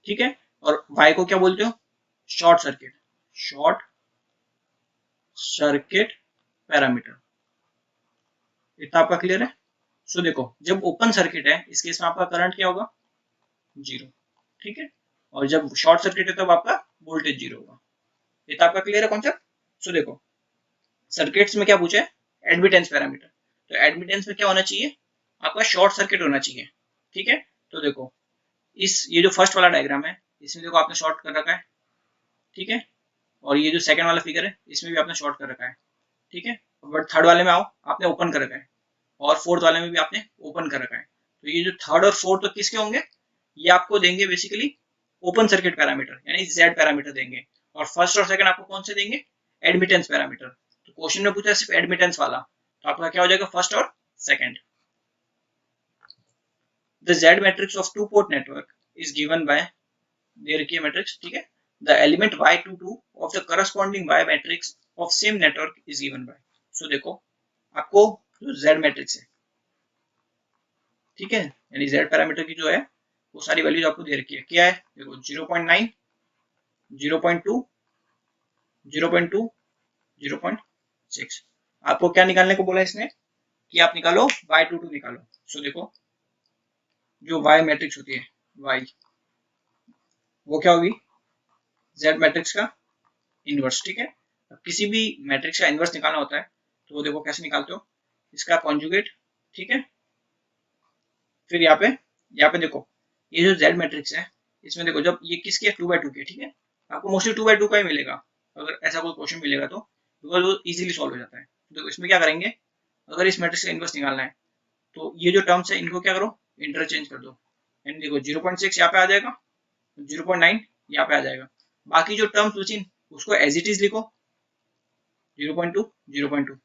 ठीक है। और वाई को क्या बोलते हो, short circuit, short circuit parameter, इतना आपका क्लियर है। सो देखो जब ओपन सर्किट है इस केस में आपका करंट क्या होगा 0, ठीक है, और जब शॉर्ट सर्किट है तब आपका वोल्टेज 0 होगा, इतना आपका क्लियर है कॉन्सेप्ट। सो देखो सर्किट्स में क्या पूछा है एडमिटेंस पैरामीटर, तो एडमिटेंस में क्या होना चाहिए आपका शॉर्ट सर्किट होना चाहिए, ठीक है। तो देखो इस ये जो फर्स्ट वाला डायग्राम है इसमें देखो आपने शॉर्ट कर रखा है, ठीक है, और ये जो सेकंड वाला फिगर है इसमें भी आपने शॉर्ट कर रखा है, ठीक है। बट थर्ड वाले में आओ आपने ओपन कर रखा है, और फोर्थ वाले में भी आपने ओपन कर रखा है। तो ये जो थर्ड और फोर्थ तो किसके होंगे, ये आपको देंगे बेसिकली ओपन सर्किट पैरामीटर यानी जेड पैरामीटर देंगे, और फर्स्ट और सेकंड आपको कौन से देंगे एडमिटेंस पैरामीटर। तो क्वेश्चन में पूछा सिर्फ एडमिटेंस वाला, तो आपका क्या हो जाएगा फर्स्ट और second. The Z matrix of two port network is given by, दे रखी है मैट्रिक्स, ठीक है, the element y22 of the corresponding y matrix of same network is given by. So देखो आपको जो जेड मैट्रिक्स है, ठीक है, यानी जेड पैरामीटर की जो है वो सारी वैल्यूज आपको दे रखी है, क्या है देखो 0.9 0.2 0.2 0.6। आपको क्या निकालने को बोला इसने कि आप निकालो y22 निकालो। सो देखो जो y मैट्रिक्स होती है y, वो क्या होगी z मैट्रिक्स का इनवर्स। ठीक है, अब किसी भी मैट्रिक्स का इनवर्स निकालना होता है तो वो देखो कैसे निकालते हो, इसका कॉन्जुगेट। ठीक है, फिर यहाँ पे देखो ये जो z मैट्रिक्स है इसमें देखो जब ये किसकी है 2/2 की। ठीक है, आपको मोस्टली 2/2 का ही मिलेगा अगर ऐसा कोई क्वेश्चन मिलेगा तो, बिकॉज वो इजीली सॉल्व हो जाता है। तो इसमें क्या करेंगे, अगर इस मैट्रिक्स का इनवर्स निकालना है तो ये जो टर्म्स है इनको क्या करो, इंटरचेंज कर दो। यानी देखो 0.6 यहाँ पे आ जाएगा, 0.9 यहाँ पे आ जाएगा, बाकी जो टर्म्स बची उसको एज इट इज लिखो 0.2 0.2,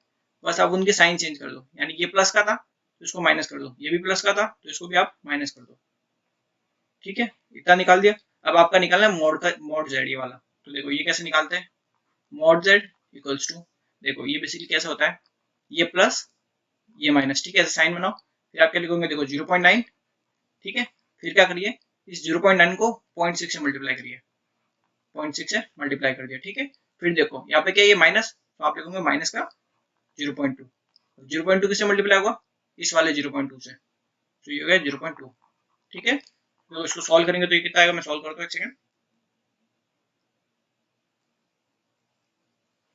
बस आप उनके साइन चेंज कर दो। यानी ये प्लस का था तो इसको माइनस कर दो, ये भी प्लस का था तो इसको भी आप माइनस कर दो। ठीक है, इतना निकाल दिया। अब आपका निकालना है मॉड का, मॉड जेड ये वाला। तो देखो ये कैसे निकालते हैं, मॉड जेड इक्वल्स टू, देखो ये बेसिकली कैसा होता है, ये प्लस ये माइनस। ठीक है, ऐसे साइन बनाओ, फिर आप क्या लिखोगे, देखो 0.9। ठीक है, फिर क्या करिए, इस 0.9 को 0.6 से मल्टीप्लाई करिए, 0.6 से मल्टीप्लाई कर दिया। ठीक है, फिर देखो यहाँ पे क्या ये माइनस, तो आप लिखोगे माइनस का 0.2। 0.2 किससे मल्टीप्लाई होगा, इस वाले 0.2 से, तो ये हो गया 0.2। ठीक है, तो इसको सॉल्व करेंगे तो ये कितना आएगा, मैं सॉल्व करता हूँ एक सेकंड।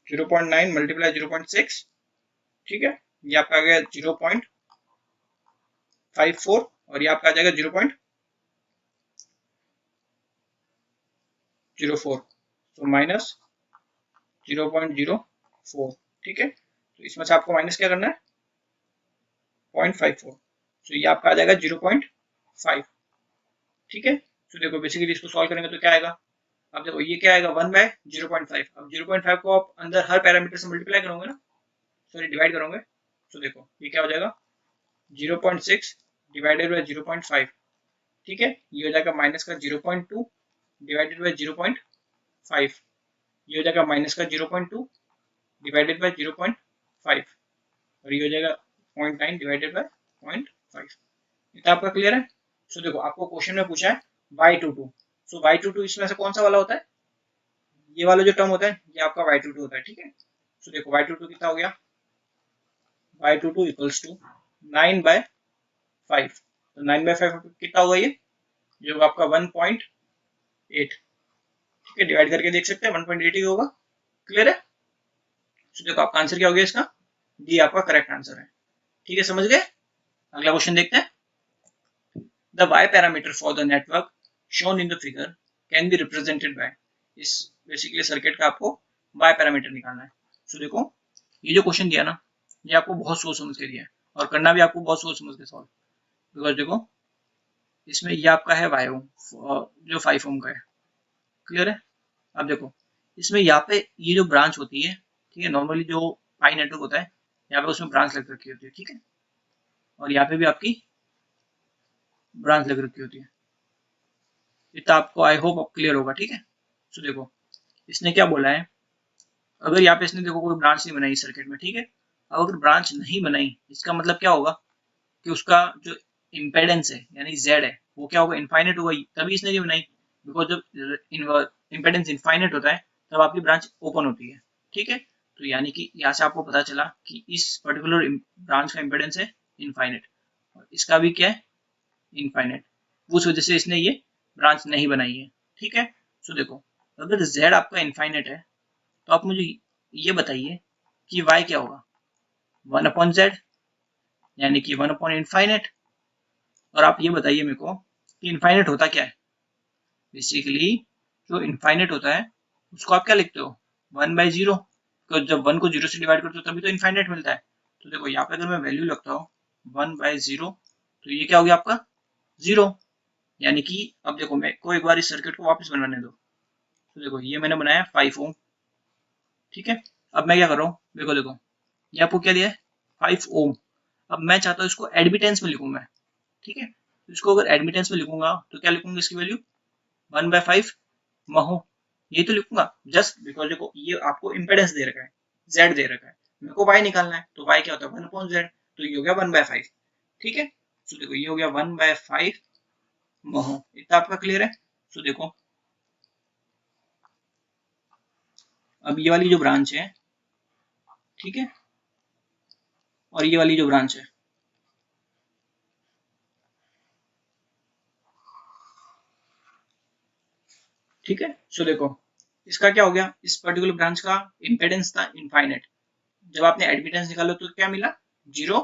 0.9 मल्टीप्लाई 0.6, ठीक है, ये आपका आ गया 0.54 और ये आपका आ जाएगा 0.04, तो माइनस 0.04। ठीक है, तो इसमें से आपको माइनस क्या करना है 0.54, तो ये आपका आ जाएगा 0.5। ठीक है, तो देखो बेसिकली इसको सॉल्व करेंगे तो क्या आएगा, अब देखो ये क्या आएगा 1/0.5। अब 0.5 को आप अंदर हर पैरामीटर से मल्टीप्लाई करोगे ना, सॉरी डिवाइड करोगे, तो देखो ये क्या हो जाएगा 0.6 डिवाइडेड बाय 0.5। ठीक है, ये हो जाएगा माइनस का 0.2 डिवाइडेड बाय 0.5, ये हो जाएगा माइनस का 0.2 डिवाइडेड बाय 0.5 और ये हो जाएगा 0.9 डिवाइडेड बाय 0.5। इतना आपका क्लियर है। सो देखो आपको क्वेश्चन में पूछा है y22, सो y22 इसमें से कौन सा वाला होता है, ये वाला जो टर्म होता है ये आपका y22 होता है। ठीक है, सो देखो y22 कितना हो गया, y22 इक्वल्स टू 9/5। तो 9/5 कितना होगा, ये जो आपका 1.8। ठीक है, डिवाइड करके देख सकते हैं 1.8 ही होगा। क्लियर है, तो देखो आपका आंसर क्या हो गया इसका, डी आपका करेक्ट आंसर है। ठीक है, समझ गए। अगला क्वेश्चन देखते हैं, the y parameter for the network shown in the figure can be represented by, इस बेसिकली सर्किट का आपको y पैरामीटर निकालना है। सो देखो ये जो क्वेश्चन दिया ना, ये आपको बहुत सोच समझ के दिया है और करना भी आपको बहुत सोच समझ के सॉल्व, बिकॉज देखो इसमें ये आपका है y ओम जो 5 ओम का है। क्लियर है, अब देखो इसमें यहाँ पे ये जो ब्रांच होती है, ठीक है, नॉर्मली जो पाई नेटवर्क होता है यहाँ पे उसमें ब्रांच लग रखी होती है। ठीक है, और यहाँ पे भी आपकी ब्रांच लग रखी होती है, इतना आपको आई होप क्लियर होगा। ठीक है, तो देखो इसने क्या बोला है, अगर यहाँ पे इसने देखो कोई ब्रांच नहीं बनाई सर्किट में, ठीक है, अब अगर ब्रांच नहीं बनाई इसका मतलब क्या होगा कि उसका जो इम्पेडेंस है यानी जेड है वो क्या होगा, इनफाइनेट होगा, तभी इसने ये बनाई। बिकॉज जब इम्पेडेंस इनफाइनेट होता है तब आपकी ब्रांच ओपन होती है। ठीक है, तो यानी कि यहाँ से आपको पता चला कि इस पर्टिकुलर ब्रांच का इम्पेडेंस है इनफाइनेट और इसका भी क्या है इनफाइनेट, उस वजह से इसने ये ब्रांच नहीं बनाई है। ठीक है, तो देखो अगर z आपका इनफाइनेट है तो आप मुझे ये बताइए कि y क्या होगा, 1/z यानी कि 1/इनफाइनेट। और आप ये बताइए मेरे को कि इनफाइनेट होता क्या है, बेसिकली जो इनफाइनेट होता है उसको आप क्या लिखते हो 1/0, तो जब 1 को 0 से डिवाइड करते हो तभी तो इनफाइनेट मिलता है। तो देखो यहाँ पे अगर मैं वैल्यू लगता हूँ 1/0 तो ये क्या हो गया आपका 0, यानी कि अब देखो मैं को एक बार इस सर्किट को वापस बनाने दो। तो देखो ये मैंने बनाया 5 ओम। ठीक है, अब मैं क्या कर रहा हूँ, देखो देखो ये आपको क्या दिया है 5 ओम। अब मैं चाहता हूँ इसको एडमिटेंस में लिखूँ मैं। ठीक है, तो इसको अगर एडमिटेंस में लिखूंगा तो क्या लिखूंगा इसकी वैल्यू 1/5 महो, ये तो लिखूंगा जस्ट बिकॉज देखो ये आपको इम्पेडेंस दे रखा है, जेड दे रखा है, मेरे को वाई निकालना है तो वाई क्या होता है 1/z, तो ये हो गया 1/5। ठीक है, तो देखो ये हो गया 1/5 महो, इतना आपका क्लियर है। तो देखो अब ये वाली जो ब्रांच है ठीक है, और ये वाली जो ब्रांच है, ठीक है। सो देखो इसका क्या हो गया, इस पर्टिकुलर ब्रांच का इम्पेडेंस था इनफाइनाइट, जब आपने एडमिटेंस निकाला तो क्या मिला, 0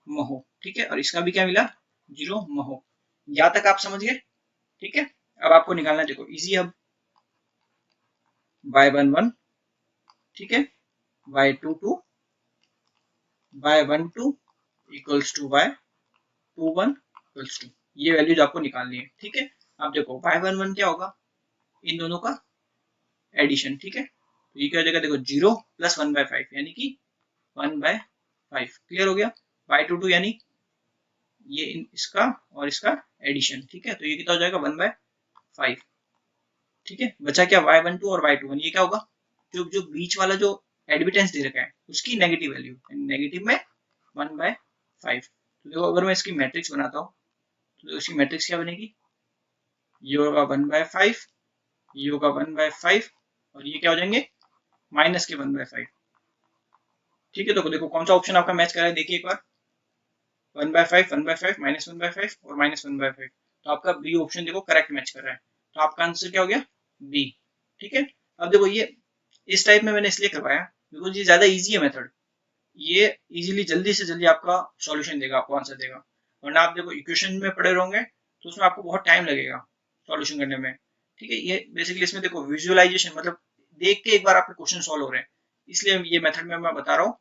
महो, ठीक है, और इसका भी क्या मिला, 0 महो। यहाँ तक आप समझ गए, ठीक है। अब आपको निकालना, देखो इजी, अब y11, ठीक है, y22, y12 equals to y21 equals to, ये वैल्यूज आपको निकालनी है, ठीक है। अब देखो y11 क्या होगा, इन दोनों का एडिशन, ठीक है, तो ये क्या हो जाएगा, देखो 0 प्लस 1/5 यानी कि 1/5, क्लियर हो गया। y22 यानी ये इसका और इसका एडिशन, ठीक है, तो ये कितना हो जाएगा, 1/5, ठीक है। बचा क्या, y12 और y21, ये क्या होगा, जो जो बीच वाला जो एडमिटेंस दे रखा है उसकी नेगेटिव वैल्यू, नेगेटिव में 1/5। तो देखो अगर मैं इसकी मैट्रिक्स बनाता हूँ तो इसकी मैट्रिक्स क्या बनेगी, ये होगा 1/5, ये होगा 1/5, और ये क्या हो जाएंगे, माइनस के 1/5, ठीक है। तो देखो कौन सा ऑप्शन आपका मैच कर रहा है, देखिए एक बार, 1/5, 1/5, -1/5 और -1/5, तो आपका बी ऑप्शन देखो करेक्ट मैच कर रहा है, तो आपका आंसर क्या हो गया, बी, ठीक है। अब देखो ये इस टाइप में मैंने इसलिए करवाया बिकॉज ये ज्यादा इजी है मेथड, ये इजीली जल्दी से जल्दी आपका सॉल्यूशन देगा, आपको आंसर देगा, वरना आप देखो इक्वेशन में पड़े रहोगे तो उसमें आपको बहुत टाइम लगेगा सॉल्यूशन करने में, ठीक है। ये बेसिकली इसमें देखो विजुअलाइजेशन, मतलब देख के एक बार आपके क्वेश्चन सॉल्व हो रहे हैं, इसलिए ये मेथड में मैं बता रहा हूँ,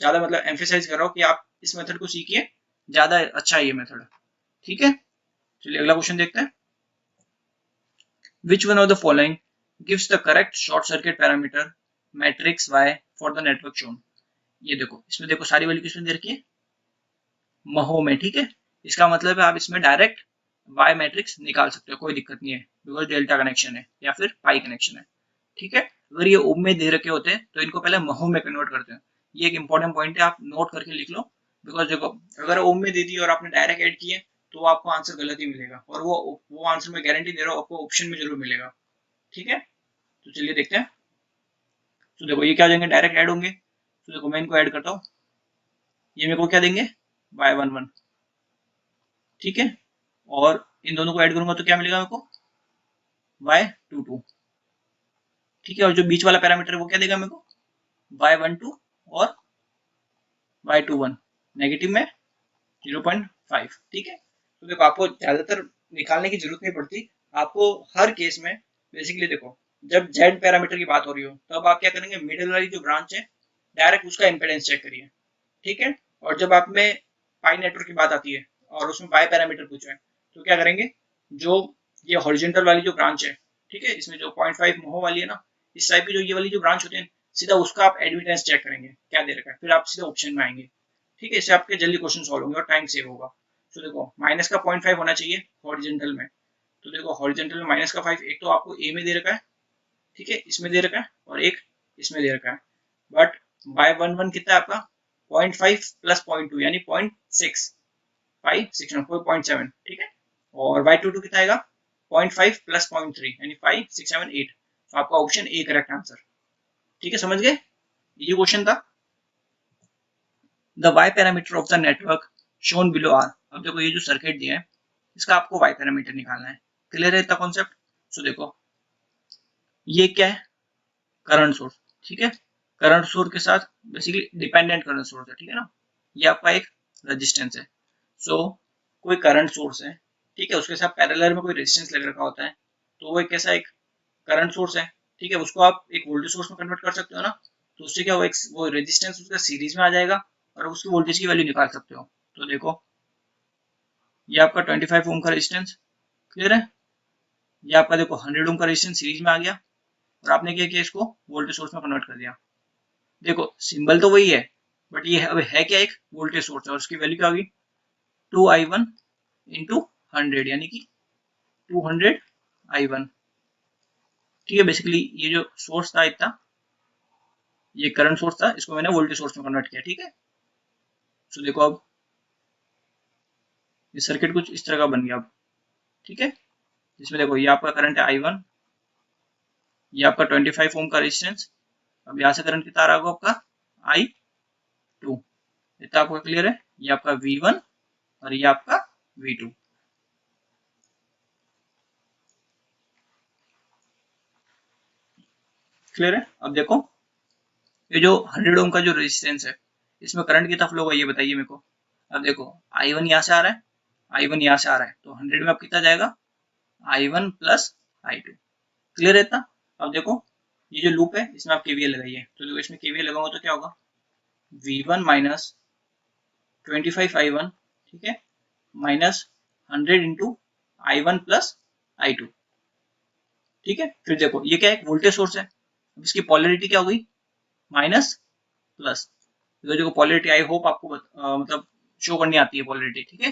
ज्यादा मतलब एम्फेसाइज कर रहा हूँ कि आप इस मेथड को सीखिए, ज्यादा अच्छा है ये मेथड, ठीक है। चलिए अगला क्वेश्चन देखते हैं, which one of the following gives the correct short circuit parameter matrix y for the network shown। ये देखो इसमें देखो सारी वैल्यू किसमें दे रखी है, महो में, ठीक है। इसका मतलब है आप इसमें डायरेक्ट y मैट्रिक्स निकाल सकते हो, कोई दिक्कत नहीं है, बिकॉज डेल्टा कनेक्शन है या फिर पाई कनेक्शन है, ठीक है। अगर ये ओम में दे रखे होते हैं तो इनको पहले महो में कन्वर्ट करते हैं, ये एक इंपॉर्टेंट पॉइंट है, आप नोट करके लिख लो, बिकॉज देखो अगर ओम में दे दी और आपने डायरेक्ट ऐड किए तो आपको आंसर गलत ही मिलेगा, और वो आंसर मैं गारंटी दे रहा हूँ आपको ऑप्शन में जरूर मिलेगा, ठीक है। तो चलिए देखते हैं, तो देखो ये क्या हो जाएंगे, डायरेक्ट ऐड होंगे, तो देखो मैं इनको ऐड करता हूँ, ये मेरे को क्या देंगे, y11, ठीक है, और इन दोनों को ऐड करूंगा तो क्या मिलेगा मेरे को, y22, ठीक है, और जो बीच वाला पैरामीटर है वो क्या देगा मेरे को, y12 और y21, नेगेटिव में 0.5, ठीक है। तो देखो आपको ज्यादातर निकालने की जरूरत नहीं पड़ती, आपको हर केस में बेसिकली देखो जब z पैरामीटर की बात हो रही हो तब आप क्या करेंगे, मिडिल वाली जो ब्रांच है डायरेक्ट उसका इम्पेडेंस चेक करिए, ठीक है। और जब आप में पाई नेटवर्क की बात आती है और उसमें पाई पैरामीटर पूछा है तो क्या करेंगे, जो ये हॉरिजॉन्टल वाली जो ब्रांच है, ठीक है, इसमें जो 0.5 मोहो वाली है ना, इस टाइप की जो ये वाली जो ब्रांच होती है, सीधा उसका आप एडमिटेंस चेक करेंगे क्या दे रखा है, फिर आप सीधा ऑप्शन में आएंगे, ठीक है। इससे आपके जल्दी क्वेश्चन सॉल्व होंगे और टाइम सेव होगा। तो देखो माइनस का 0.5 होना चाहिए हॉरिजॉन्टल में, तो देखो हॉरिजॉन्टल में माइनस का 5 एक तो आपको ए में दे रखा है, ठीक है, इसमें दे रखा है, और एक इसमें दे रखा है, बट y11 कितना है आपका 0.5 प्लस 0.2 यानी 0.6, 5 6 7, ठीक है, और y22 कितना आएगा 0.5 प्लस 0.3 यानी 5 6 7 8, तो आपका ऑप्शन ए करेक्ट आंसर, ठीक है, समझ गए, ये क्वेश्चन था। The y parameter of the network shown below are, अब देखो ये जो सर्किट दिया है इसका आपको y पैरामीटर निकालना है, क्लियर है इतना कॉन्सेप्ट। सो देखो ये क्या है, करंट सोर्स, ठीक है, करंट सोर्स के साथ बेसिकली डिपेंडेंट करंट सोर्स है, ठीक है ना, ये आपका एक रेजिस्टेंस है। सो कोई करंट सोर्स है, ठीक है, उसके साथ पैरेलल में कोई रेजिस्टेंस लग रखा होता है, तो वो एक कैसा एक करंट सोर्स है, ठीक है, उसको आप एक वोल्टेज सोर्स में कन्वर्ट कर सकते हो ना, तो उससे क्या होगा, वो रेजिस्टेंस उसका सीरीज में आ जाएगा और उसकी वोल्टेज की वैल्यू निकाल सकते हो। तो देखो ये आपका 25 ओम का रेजिस्टेंस, क्लियर है, ये आपका देखो 100 ओम का रेजिस्टेंस सीरीज में आ गया, और आपने क्या किया, इसको वोल्टेज सोर्स में कन्वर्ट कर दिया। देखो सिंबल तो वही है, बट ये अब है क्या, एक वोल्टेज सोर्स है, और उसकी वैल्यू क्या होगी 2i1 इंटू 100 यानी कि 200i1, ठीक है। बेसिकली ये जो सोर्स था इतना, ये करंट सोर्स था, इसको मैंने वोल्टेज सोर्स में कन्वर्ट किया, ठीक है। तो देखो अब ये सर्किट कुछ इस तरह का बन गया अब, ठीक है, जिसमें देखो ये आपका करंट है i1, ये आपका 25 ओम का रेजिस्टेंस, अब यहाँ से करंट कितना आ रहा होगा आपका I2। इतना आपको क्लियर है? ये आपका V1 और ये आपका V2। क्लियर है? अब देखो ये जो 100 ओम का जो रेजिस्टेंस है इसमें करंट कितना फ्लो होगा ये बताइए मेरे को। अब देखो I1 यहाँ से आ रहा है, I1 यहाँ से आ रहा है, तो 100 में अब कितना जाएगा I1 प्लस I2। क्लियर है इतना? अब देखो ये जो लूप है इसमें आप KVL लगाइए, तो देखो इसमें KVL लगाऊंगा तो क्या होगा V1 माइनस 25I1, ठीक है, minus 100 into I1 plus I2। ठीक है, फिर देखो ये क्या है वोल्टेज सोर्स है, इसकी पॉलरिटी क्या हो गई माइनस प्लस। तो देखो पॉलरिटी आई होप आपको मतलब शो करनी आती है पॉलरिटी, ठीक है,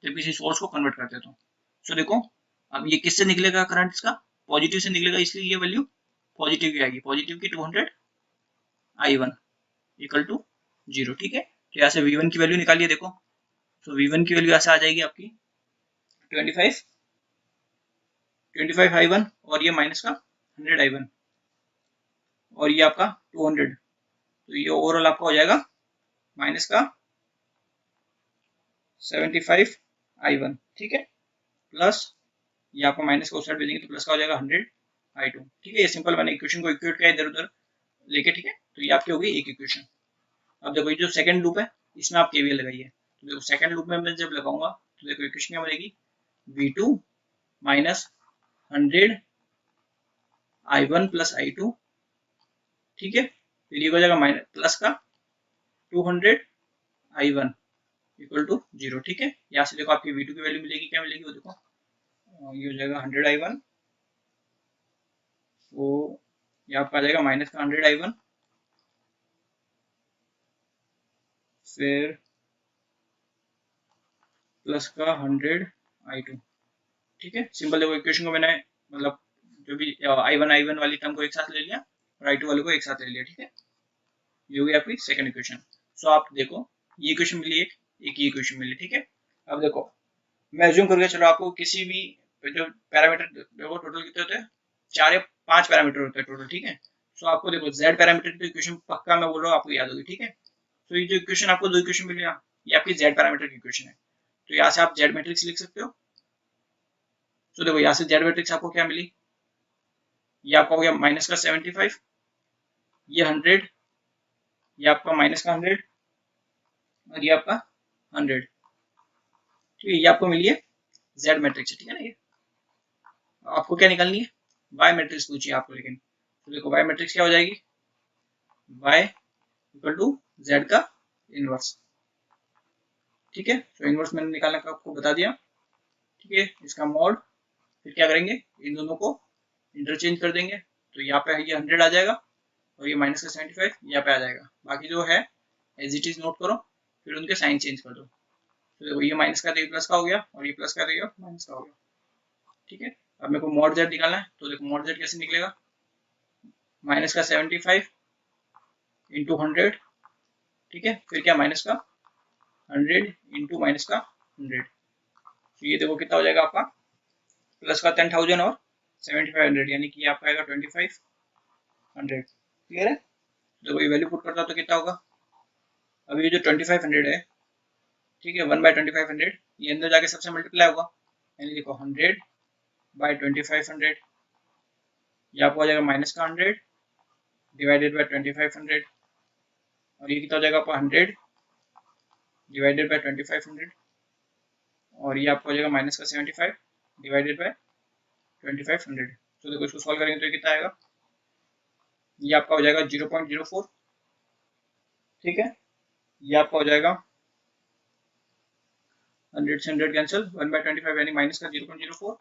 जब किसी सोर्स को कन्वर्ट करते हैं तो। सो देखो अब ये किससे निकलेगा करंट, इसका पॉजिटिव से निकलेगा, इसलिए ये वैल्यू पॉजिटिव की आएगी, पॉजिटिव की 200 I1 इक्वल टू 0। ठीक है, तो यहाँ से V1 की वैल्यू निकालिए देखो, तो V1 की वैल्यू ऐसे आ जाएगी आपकी 25 I1 और ये माइनस का 100 I1 और ये आपका 200, तो ये ओवरऑल आपका हो जाएगा माइनस का 75 I1। ठीक है, प्लस ये आपको माइनस का उस साइड भेजेंगे तो प्लस का हो जाएगा 100 I2। ठीक है, ये सिंपल मैंने इक्वेशन को इक्वेट किया इधर उधर लेके, ठीक है, तो ये आपकी हो गई एक इक्वेशन। अब देखो ये जो सेकंड लूप है इसमें आप KVL लगाइए, तो देखो सेकंड लूप में मैं जब लगाऊंगा तो देखो इक्वेशन क्या बनेगी V2 minus 100 I1 plus I2। ठीक है, फिर ये हो जाएगा माइनस प्लस का 200 I1 इक्वल टू 0। ठीक है, यहाँ से देखो आपकी V2 की वैल्यू मिलेगी, क्या मिलेगी वो देखो, ये हो जाएगा 100 I1, वो ये आपका आ जाएगा माइनस का 100 I1, फिर प्लस का 100 I2। ठीक है, सिंपल देखो इक्वेशन को मैंने मतलब जो भी I1 वाली टर्म को एक साथ ले लिया और I2 वाले को एक साथ ले लिया। ठीक है, ये हो गई आपकी सेकंड इक्वेशन। सो आप देखो ये इक्वेशन मिली, एक ही इक्वेशन मिली। ठीक है, अब देखो मैं अज्यूम करके चलो आपको किसी भी जो पैरामीटर देखो टोटल कितने होते हैं, 4 या 5 पैरामीटर होते हैं टोटल। ठीक है, सो आपको देखो Z पैरामीटर की इक्वेशन पक्का मैं बोल रहा हूँ आपको याद होगी। ठीक है, तो ये जो इक्वेशन आपको दो इक्वेशन मिलेगा ये आपकी Z पैरामीटर की इक्वेशन है, तो यहाँ से आप Z मैट्रिक्स लिख सकते हो। तो देखो यहाँ से Z मैट्रिक्स आपको क्या मिली, ये आपका हो गया माइनस का 75, ये 100, ये आपका माइनस का 100 और ये आपका 100। ठीक है, ये आपको मिली है Z मैट्रिक्स। ठीक है ना, ये आपको क्या निकालनी है Y मैट्रिक्स पूछिए आपको, लेकिन तो देखो Y मैट्रिक्स क्या हो जाएगी Y इक्वल टू Z का इनवर्स। ठीक है, तो इनवर्स मैंने निकालने का आपको बता दिया। ठीक है, इसका मॉड फिर क्या करेंगे इन दोनों को इंटरचेंज कर देंगे, तो यहाँ पे ये 100 आ जाएगा और ये माइनस का 75 यहाँ पे आ जाएगा, बाकी जो है एज इट इज नोट करो, फिर उनके साइन चेंज कर दो। तो देखो ये माइनस का तो ये प्लस का हो गया और ये प्लस का तो ये माइनस का हो गया। ठीक है, अब मेरे को मॉड जेड निकालना है, तो देखो मॉड जेड कैसे निकलेगा माइनस का 75 इंटू 100। ठीक है, फिर क्या माइनस का 100 इंटू माइनस का 100, तो ये देखो कितना हो जाएगा आपका प्लस का 10,000 और 7500, यानी कि आपका आएगा 2500। क्लियर है, देखो ये वैल्यू पुट करता तो कितना होगा, अभी ये जो 2500 है, ठीक है, 1/2500 ये अंदर जाके सबसे मल्टीप्लाई होगा, यानी देखो 100/2500 ये आपको आ जाएगा माइनस का 100 डिवाइडेड बाय 2500 और ये कितना हो जाएगा आपका 100 डिवाइडेड बाय 2500 और ये आपको हो जाएगा माइनस का 75 डिवाइडेड बाय 2500। तो देखो इसको सॉल्व करेंगे तो ये कितना आएगा, ये आपका हो जाएगा 0.04। ठीक है, ये आपका हो जाएगा 100 से 100 कैंसिल, 1/25 यानी माइनस का 0.04।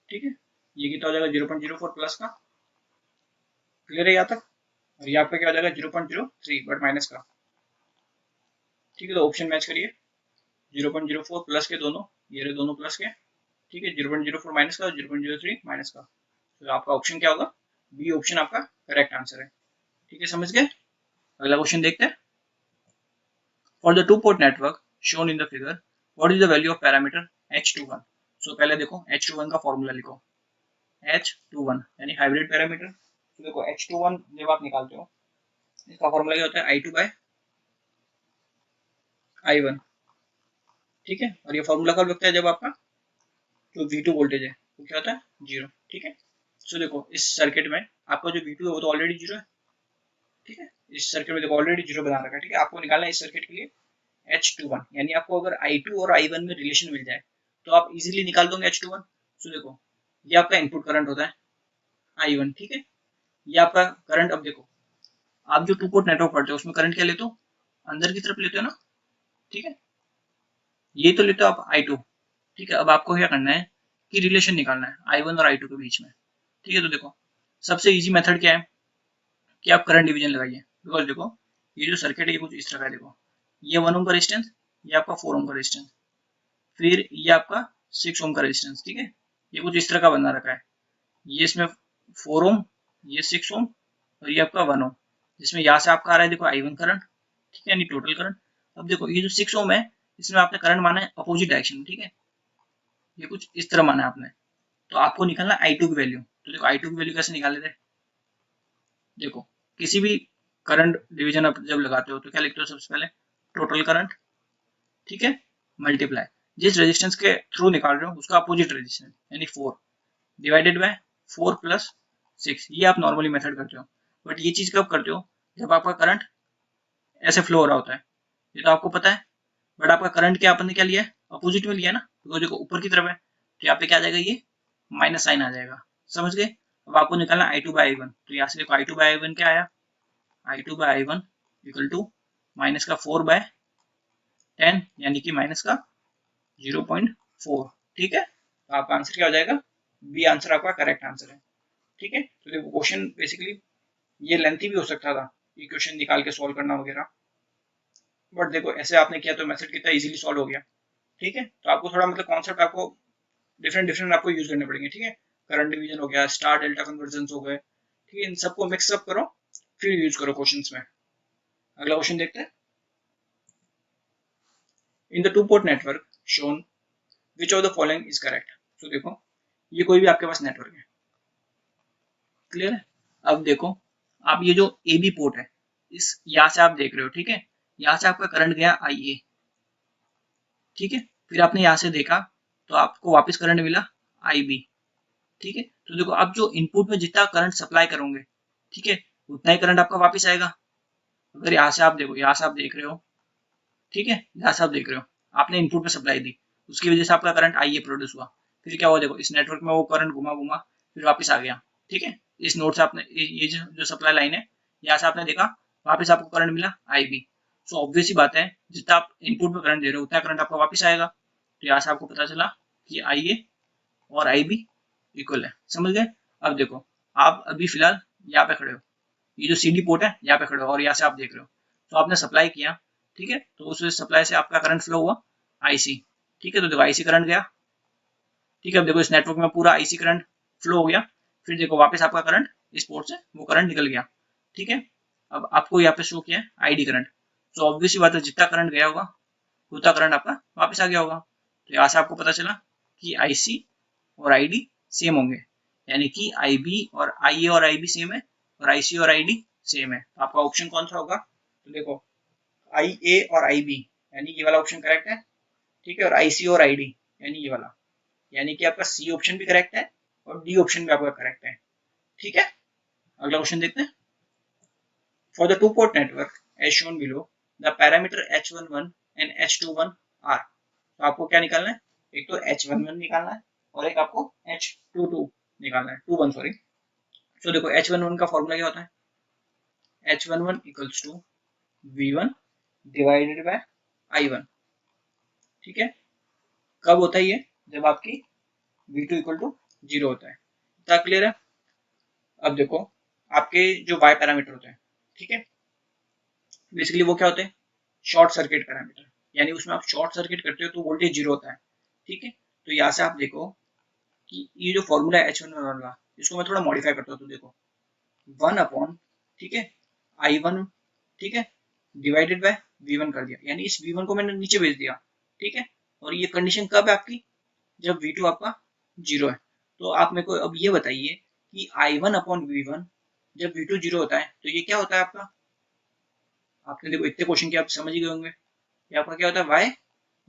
ठीक है, ये कितना हो जाएगा 0.04 प्लस का, क्लियर है यहाँ तक, और ये आपका क्या हो जाएगा 0.03 बट माइनस का। ठीक है, तो ऑप्शन मैच करिए 0.04 प्लस के दोनों, ये रहे दोनों प्लस के। ठीक है, 0.04 माइनस का, 0.03 माइनस का, तो आपका ऑप्शन क्या होगा बी ऑप्शन आपका करेक्ट आंसर है। ठीक है, समझ गए, अगला क्वेश्चन देखते हैं। For the two port network shown in the figure what is the value of parameter H21। सो पहले देखो H21 का फॉर्मूला लिखो, H21 यानी हाइब्रिड पैरामीटर। तो देखो H21 जब आप निकालते हो इसका फॉर्मूला क्या होता है, I2/I1, ठीक है। और ये फॉर्मूला कब लगता है, जब आपका जो V2 वोल्टेज है वो क्या होता है, 0, ठीक है। सो देखो इस सर्किट में आपका जो V2 है वो तो ऑलरेडी 0 है, ठीक है। इस सर्किट में देखो ऑलरेडी 0 बना रखा है, ठीक है। आपको निकालना है इस सर्किट के लिए H21, यानी आपको अगर I2 और I1 में रिलेशन मिल जाए तो आप इजीली निकाल दोगे H21। सो देखो ये आपका इनपुट करंट होता है I1, ठीक है। ये आपका करंट, अब देखो आप जो टू पोर्ट नेटवर्क पढ़ते हो उसमें करंट क्या लेते हो, अंदर की तरफ लेते हो ना, ठीक है। ये तो लेते हो आप I2, ठीक है। अब आपको क्या करना है कि रिलेशन निकालना है I1 और I2 के बीच में, ठीक है। तो देखो सबसे इजी मेथड क्या है कि आप करंट डिवीजन लगाइए, बिकॉज देखो ये जो सर्किट है ये कुछ इस तरह है, देखो ये 1 ओम का रेजिस्टेंस, ये आपका 4 ओम का रेजिस्टेंस, फिर ये आपका 6 ओम का रेजिस्टेंस, ठीक है। ये कुछ इस तरह का बना रखा है, ये इसमें 4 ओम, ये 6 ओम और ये आपका 1 ओम, जिसमें यहाँ से आपका आ रहा है देखो I1 करंट, ठीक है, यानी टोटल करंट। अब देखो ये जो 6 ओम है इसमें आपने करंट माना है अपोजिट डायरेक्शन में, ठीक है। ये कुछ इस तरह माना है आपने, तो आपको निकालना I2 की वैल्यू। तो देखो I2 की वैल्यू कैसे निकाल लेते हैं, देखो किसी भी करंट डिवीजन आप जब लगाते हो तो क्या लिखते हो, सबसे पहले टोटल करंट, ठीक है, मल्टीप्लाई जिस रेजिस्टेंस के थ्रू निकाल रहे हो उसका अपोजिट रेजिस्टेंस यानी 4 डिवाइडेड बाय 4 प्लस 6। ये आप नॉर्मली मेथड करते हो, बट ये चीज कब करते हो, जब आपका करंट ऐसे फ्लो हो रहा होता है, ये तो आपको पता है। बट आपका करंट क्या आपने क्या लिया है, अपोजिट में लिया ना, तो देखो ऊपर की तरफ है तो यहाँ पे क्या आ जाएगा, ये माइनस साइन आ जाएगा, समझ गए। अब आपको निकालना I2/I1, तो यहाँ से देखो I2/I1 क्या आया, I2/I1 इक्वल टू माइनस का 4/10 यानी कि माइनस का 0.4, ठीक है। तो आपका आंसर क्या हो जाएगा, बी आंसर आपका करेक्ट आंसर है, ठीक है। तो देखो क्वेश्चन बेसिकली ये लेंथी भी हो सकता था, इक्वेशन निकाल के सॉल्व करना वगैरह, बट देखो ऐसे आपने किया तो मेथड कितना इजीली सॉल्व हो गया, ठीक है। तो आपको थोड़ा मतलब कॉन्सेप्ट आपको डिफरेंट डिफरेंट आपको यूज करने पड़ेंगे, ठीक है। करंट डिवीजन हो गया, स्टार डेल्टा कन्वर्जन हो गए, ठीक है। इन सबको मिक्सअप करो फिर यूज करो क्वेश्चंस में। अगला क्वेश्चन देखते हैं। In the two port network shown which of the following is correct. तो देखो ये कोई भी आपके पास नेटवर्क है, क्लियर है। अब देखो आप ये जो ए बी पोर्ट है, इस यहाँ से आप देख रहे हो, ठीक है। यहाँ से आपका करंट गया IA, ठीक है। फिर आपने यहाँ से देखा तो आपको वापस करंट मिला IB, ठीक है। तो देखो आप जो इनपुट में जितना करंट सप्लाई करोगे, ठीक है, उतना ही करंट आपका वापस आएगा। अगर यहाँ से आप देखो, यहाँ से आप देख रहे हो, ठीक है, यहाँ से आप देख रहे हो आपने इनपुट में सप्लाई दी, उसकी वजह से आपका करंट IA प्रोड्यूस हुआ। फिर क्या हुआ, देखो इस नेटवर्क में वो करंट घुमा घुमा फिर वापस आ गया, ठीक है। इस नोड से आपने ये जो सप्लाई लाइन है, यहाँ से आपने देखा वापस आपको करंट मिला IB। सो ऑब्वियस ही बात है जितना आप इनपुट में करंट दे रहे हो उतना करंट आपका वापस आएगा। तो यहाँ से आपको पता चला कि IA और IB इक्वल है, समझ गए। अब देखो आप अभी फिलहाल यहाँ पे खड़े हो, ये जो CD पोर्ट है यहाँ पे खड़े हो और यहाँ से आप देख रहे हो, तो आपने सप्लाई किया, ठीक है। तो उस सप्लाई से आपका करंट फ्लो हुआ IC, ठीक है। तो देखो IC करंट गया, ठीक है। अब देखो इस नेटवर्क में पूरा IC करंट फ्लो हो गया, फिर देखो वापस आपका करंट इस पोर्ट से वो करंट निकल गया, ठीक है। अब आपको यहाँ पे शो किया है ID करंट, तो ऑब्वियस बात है जितना करंट गया होगा उतना करंट आपका वापस आ गया होगा। तो यहाँ से आपको पता चला कि IC और ID सेम होंगे, यानी कि IB और IA और IB सेम है और IC और ID सेम है। तो आपका ऑप्शन कौन सा होगा, तो देखो IA और IB यानी ये वाला ऑप्शन करेक्ट है, ठीक है। और IC और ID यानी ये वाला, यानी कि आपका C ऑप्शन भी करेक्ट है और D ऑप्शन भी आपका करेक्ट है, ठीक है। अगला क्वेश्चन देखते हैं। For the two port network as shown below the parameter H11 and H21 are. तो आपको क्या निकालना है, एक तो H11 निकालना है और एक आपको H22 निकालना है, 21 सॉरी। तो देखो H11 का फॉर्मूला क्या होता है, H11 equals to V1 divided by I1, ठीक है। कब होता है ये, जब आपकी V2 इक्वल टू 0 होता है, इतना क्लियर है। अब देखो आपके जो वाई पैरामीटर होते हैं, ठीक है, बेसिकली वो क्या होते हैं, शॉर्ट सर्किट पैरामीटर, यानी उसमें आप शॉर्ट सर्किट करते हो तो वोल्टेज 0 होता है, ठीक है। तो यहाँ से आप देखो कि ये जो फॉर्मूला है H11 वाला, इसको मैं थोड़ा मॉडिफाई करता हूँ, तो देखो 1 अपॉन, ठीक है, I1, ठीक है, डिवाइडेड बाय V1 कर दिया, यानी इस V1 को मैंने नीचे भेज दिया, ठीक है। और ये कंडीशन कब है आपकी, जब V2 आपका 0 है। तो आप मेरे को अब ये बताइए कि I1 अपॉन V1 जब V2 0 होता है तो ये क्या होता है आपका, आपने देखो इतने क्वेश्चन के आप समझ ही गए होंगे। ये आपका क्या होता है वाई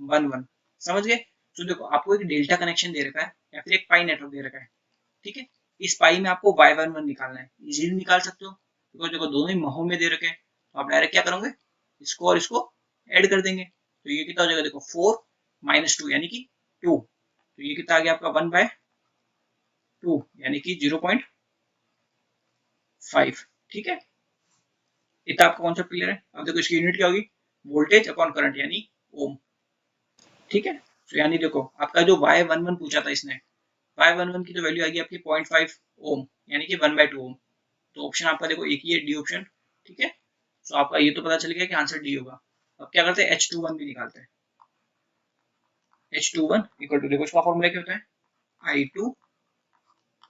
1 1, समझ गए। तो देखो आपको एक डेल्टा कनेक्शन दे रखा है या फिर एक पाई नेटवर्क दे रखा है, ठीक है। इस पाई में आपको y11 निकालना है, इजीली निकाल सकते हो बिकॉज देखो दोनों ही महो में दे रखे हैं। तो आप डायरेक्ट क्या करोगे, इसको और इसको ऐड कर देंगे। तो ये कितना हो जाएगा, देखो 4 - 2 यानी कि 2। तो ये कितना आ गया आपका 1/2 यानी कि 0.5, ठीक है। इतना आपका कॉन्सेप्ट क्लियर है। अब देखो इसकी यूनिट क्या होगी, वोल्टेज अपॉन करंट यानी ओम, ठीक है। तो यानी देखो आपका जो y11 पूछा था इसने, y11 की तो वैल्यू आएगी आपकी 0.5 ओम यानी कि 1/2 ओम। तो ऑप्शन आपका देखो एक ही है, डी ऑप्शन, ठीक है। तो आपका ये तो पता चल गया कि आंसर डी होगा। अब क्या करते हैं, H21 भी निकालते हैं। H21 इक्वल टू, देखो इसका फॉर्मूला क्या होता है, I2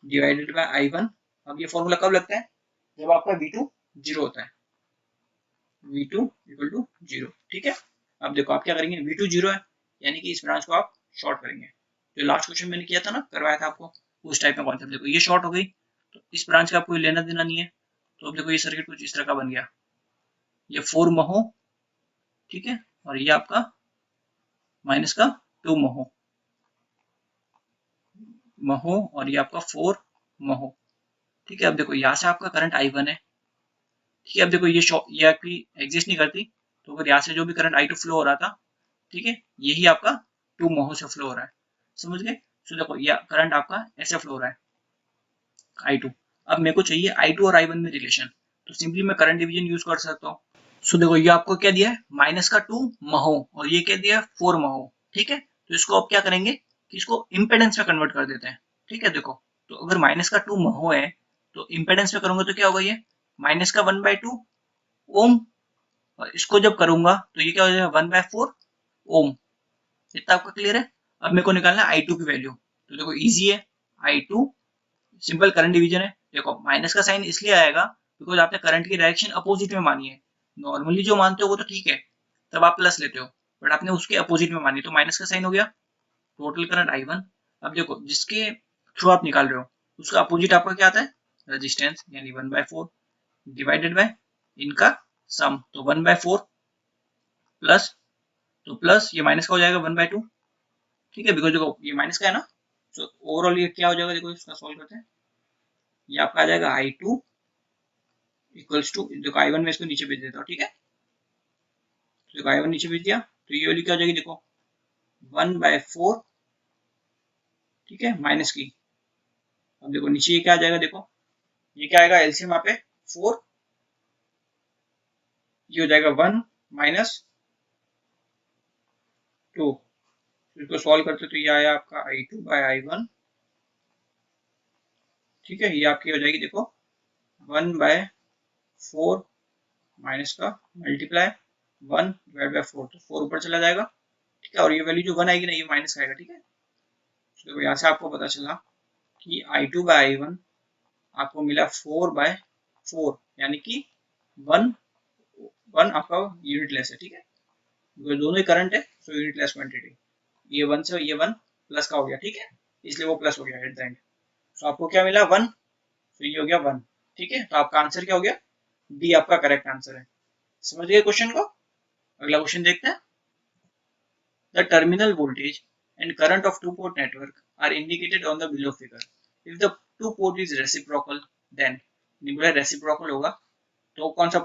डिवाइडेड बाय I1। अब ये फॉर्मूला कब लगता है, जब आपका V2 जीरो होता है, V2 इक्वल टू जीरो, ठीक है। अब देखो आप क्या करेंगे, V2 जीरो है यानी कि इस ब्रांच को आप शॉर्ट करेंगे। जो लास्ट क्वेश्चन मैंने किया था ना, करवाया था आपको, उस टाइप में कॉन्सेप्ट। देखो ये शॉर्ट हो गई तो इस ब्रांच का आपको लेना देना नहीं है। तो अब देखो ये सर्किट कुछ इस तरह का बन गया, ये 4 महो, ठीक है, और ये आपका माइनस का 2 महो, और ये आपका 4 महो, ठीक है। अब देखो यहाँ से आपका करंट I1 है, ठीक है। अब देखो ये आपकी एग्जिस्ट नहीं करती, तो अगर यहाँ से जो भी करंट I2 फ्लो हो रहा था, ठीक है, यही आपका 2 महो से फ्लो हो रहा है, समझ गए। तो देखो ये करंट आपका ऐसे फ्लो हो रहा है I2। अब मेरे को चाहिए I2 और I1 में रिलेशन, तो सिंपली मैं करंट डिवीजन यूज कर सकता हूँ। सो देखो ये आपको क्या दिया है, माइनस का 2 महो और ये क्या दिया है 4 महो, ठीक है। तो इसको अब क्या करेंगे कि इसको इम्पेडेंस में कन्वर्ट कर देते हैं, ठीक है। देखो तो अगर माइनस का 2 महो है तो इम्पेडेंस में करूंगा तो क्या होगा, ये माइनस का 1/2 ओम, और इसको जब करूंगा तो ये क्या हो जाएगा 1/4 ओम। इतना आपका क्लियर है। अब मेरे को निकालना है I2 की वैल्यू। तो देखो इजी है, I2 सिंपल करंट डिवीजन है। देखो माइनस का साइन इसलिए आएगा बिकॉज आपने करंट की डायरेक्शन अपोजिट में मानी है। नॉर्मली जो मानते हो वो तो ठीक है, तब आप प्लस लेते हो, बट आपने उसके अपोजिट में मानी तो माइनस का साइन हो गया। Total current I1। अब देखो जिसके थ्रू आप निकाल रहे हो उसका अपोजिट आपका क्या आता है, रेजिस्टेंस, यानी 1/4 डिवाइडेड बाय इनका सम, तो 1/4 प्लस, तो प्लस ये माइनस का हो जाएगा 1/2, ठीक है, बिकॉज देखो ये माइनस का है ना। तो ओवरऑल ये क्या हो जाएगा, देखो इसका सॉल्व करते हैं। ये आपका आ जाएगा I2 इक्वल्स टू, देखो I1 में इसको नीचे भेज देता हूँ, ठीक है। तो देखो I1 नीचे भेज दिया तो ये वाली क्या हो जाएगी, देखो 1/4, ठीक है, माइनस की। अब देखो नीचे ये क्या आ जाएगा, देखो ये क्या आएगा, एलसीएम यहाँ पे 4, ये हो जाएगा 1 - 2। इसको सॉल्व करते तो ये आया आपका I2/I1, ठीक है। ये आपकी हो जाएगी देखो 1/4 माइनस का मल्टीप्लाई 1/4, तो 4 ऊपर चला जाएगा, ठीक है। और ये वैल्यू जो 1 आएगी ना, ये माइनस का आएगा, ठीक है। तो देखो यहाँ से आपको पता चला कि I2/I1 आपको मिला 4/4 यानी कि 1 1 आपका यूनिट लेस है, ठीक है। दोनों ही करंट है, सो यूनिट लेस क्वांटिटी। ये 1 से ये 1 प्लस का हो गया, ठीक है, इसलिए वो प्लस हो गया एट द एंड। सो आपको क्या मिला 1, तो ये हो गया 1, ठीक है। तो आपका आंसर क्या हो गया, डी आपका करेक्ट आंसर है। समझ गए क्वेश्चन को। अगला क्वेश्चन देखते हैं। The terminal voltage and current of two-port network are indicated on the below figure. If the two port is reciprocal, then बोला reciprocal होगा तो कौन सा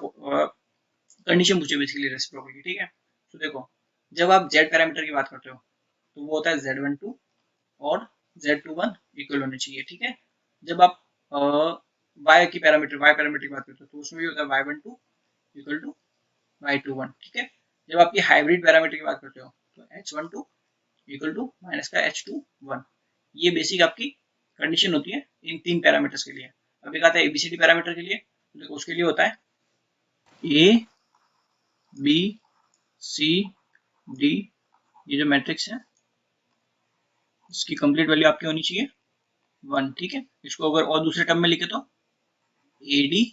कंडीशन पूछे बेसिकली रेसिप्रोकल की, ठीक है। तो देखो जब आप z पैरामीटर की बात करते हो तो वो होता है Z12 और Z21 इक्वल होने चाहिए, ठीक है। जब आप y की पैरामीटर की बात करते हो तो उसमें भी होता है y12 इक्वल टू y21, ठीक है। जब आपकी हाइब्रिड पैरामीटर की बात करते हो तो h12 इक्वल टू माइनस का H21। ये बेसिक आपकी कंडीशन होती है इन तीन पैरामीटर्स के लिए। अब एक आता है एबीसीडी पैरामीटर के लिए, तो देखो उसके लिए होता है ए बी सी डी, ये जो मैट्रिक्स है इसकी कंप्लीट वैल्यू आपकी होनी चाहिए 1, ठीक है। इसको अगर और दूसरे टर्म में लिखे तो A D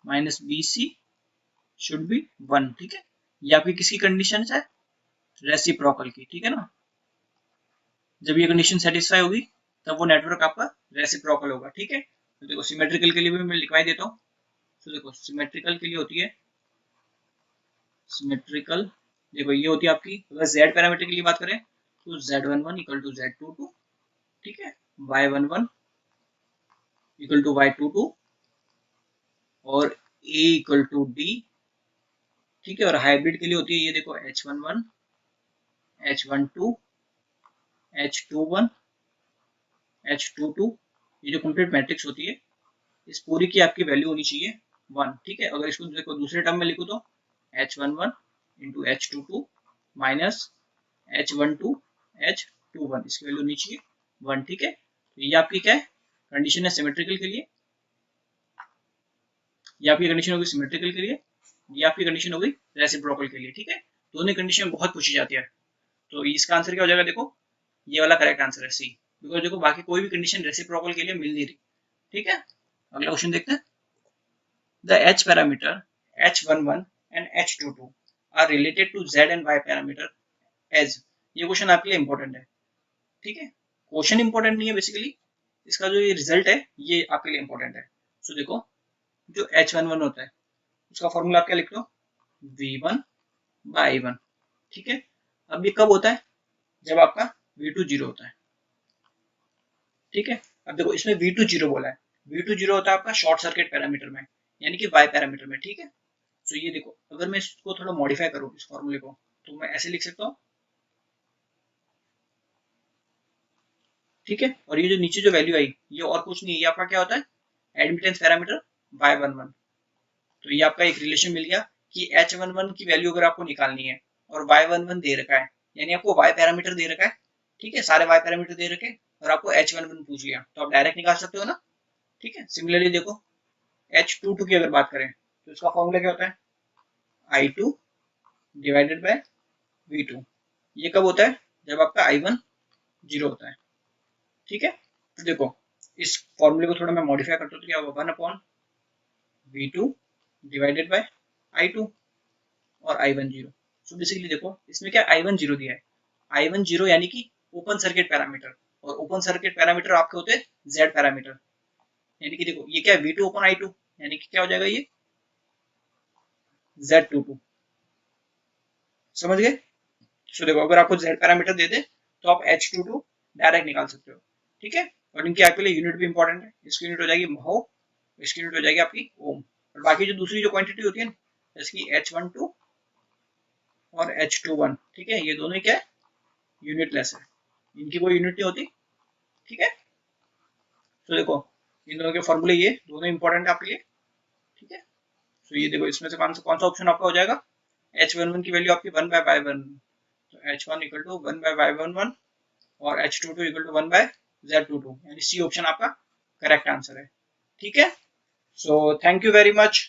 minus B C should be 1, ठीक है। ये आपकी किसकी कंडीशन है, रेसिप्रोकल की, ठीक है ना। जब ये कंडीशन सेटिस्फाई होगी तब वो नेटवर्क आपका रेसिप्रोकल होगा, ठीक है। तो देखो सिमेट्रिकल के लिए भी मैं लिखवाई देता हूँ। तो देखो सिमेट्रिकल के लिए होती है सिमेट्रिकल देखो ये होती है आपकी, अगर z पैरामीटर की बात करें तो z11 इक्वल टू z22, ठीक है, y11 इक्वल टू y22 और a इक्वल टू d, ठीक है। और हाइब्रिड के लिए होती है ये देखो h11 h12 h21 h22, ये जो कंप्लीट मैट्रिक्स होती है इस पूरी की आपकी वैल्यू होनी चाहिए 1, ठीक है। अगर इसको देखो दूसरे टर्म में लिखूँ तो h11 into h22 minus h12 h21, इसकी वैल्यू होनी चाहिए 1, ठीक है। तो ये आपकी क्या है कंडीशन है सिमेट्रिकल के लिए, ये आपकी कंडीशन होगी सिमेट्रिकल के लिए, ये आपकी कंडीशन होगी रेसिप्रोकल के लिए, ठीक है। दोनों कंडीशन बहुत पूछी जाती है, तो इसका आंसर क्या हो जाएगा, देखो ये वाला करेक्ट आंसर है सी, बिकॉज देखो बाकी कोई भी कंडीशन रेसिप्रोकल के लिए मिल नहीं रही, ठीक है। अगला क्वेश्चन देखते हैं। The h parameter h11 and h22 are related to z and y parameter as, ये क्वेश्चन आपके लिए इंपॉर्टेंट है, ठीक है। क्वेश्चन इंपॉर्टेंट नहीं है बेसिकली, इसका जो ये रिजल्ट है ये आपके लिए इंपॉर्टेंट है। सो देखो जो h11 होता है उसका फॉर्मूला आप क्या लिख लो, v1 बाई i1, ठीक है। अब ये कब होता है, जब आपका v2 जीरो होता है, ठीक है। अब देखो इसमें v2 जीरो बोला है, v2 जीरो होता है आपका शॉर्ट सर्किट पैरामीटर में, यानी कि y पैरामीटर में, ठीक है। तो ये देखो अगर मैं इसको थोड़ा मॉडिफाई करूँ इस फॉर्मूले को, तो मैं ऐसे लिख सकता हूँ, ठीक है। और ये जो नीचे जो वैल्यू आई ये और कुछ नहीं है, ये आपका क्या होता है एडमिटेंस पैरामीटर y11। तो ये आपका एक रिलेशन मिल गया कि h11 की वैल्यू अगर आपको निकालनी है और y11 दे रखा है, यानी आपको y पैरामीटर दे रखा है, ठीक है, सारे y पैरामीटर दे रखे और आपको h11 पूछ लिया, तो आप डायरेक्ट निकाल सकते हो ना, ठीक है। सिमिलरली देखो h22 की अगर बात करें तो इसका फॉर्मूला क्या होता है i2 डिवाइडेड बाय v2, ये कब होता है जब आपका i1 जीरो होता है, ठीक है। तो देखो इस फॉर्मूले को थोड़ा मैं मॉडिफाई करता हूँ, तो क्या होगा 1 upon v2 divided by i2 और i1 जीरो। सो बेसिकली देखो इसमें क्या i1 जीरो दिया है, i1 जीरो यानी कि ओपन सर्किट पैरामीटर, और ओपन सर्किट पैरामीटर आपके होते हैं z पैरामीटर, यानी कि देखो ये क्या है v2 ओपन i2, यानी कि क्या हो जाएगा ये z22, समझ गए। सो देखो अगर आपको z पैरामीटर दे दे तो आप h22 डायरेक्ट निकाल सकते हो, ठीक है। और इनकी आपके लिए यूनिट भी इंपॉर्टेंट है, इसकी यूनिट हो जाएगी महो, इसकी यूनिट हो जाएगी आपकी ओम, और बाकी जो दूसरी जो क्वांटिटी होती है ना जैसे कि h12 और h21, ठीक है, ये दोनों ही क्या है यूनिटलेस है, इनकी कोई यूनिट नहीं होती, ठीक है। तो देखो इन दोनों के फॉर्मूले ये दोनों इंपॉर्टेंट है आपके लिए, ठीक है। तो ये देखो इसमें से कौन सा ऑप्शन आपका हो जाएगा, h11 की वैल्यू आपकी 1 बाय y11, तो h1 equal to 1 bye y11 और h22 equal to 1 bye z22, यानी सी ऑप्शन आपका करेक्ट आंसर है, ठीक है। So thank you very much.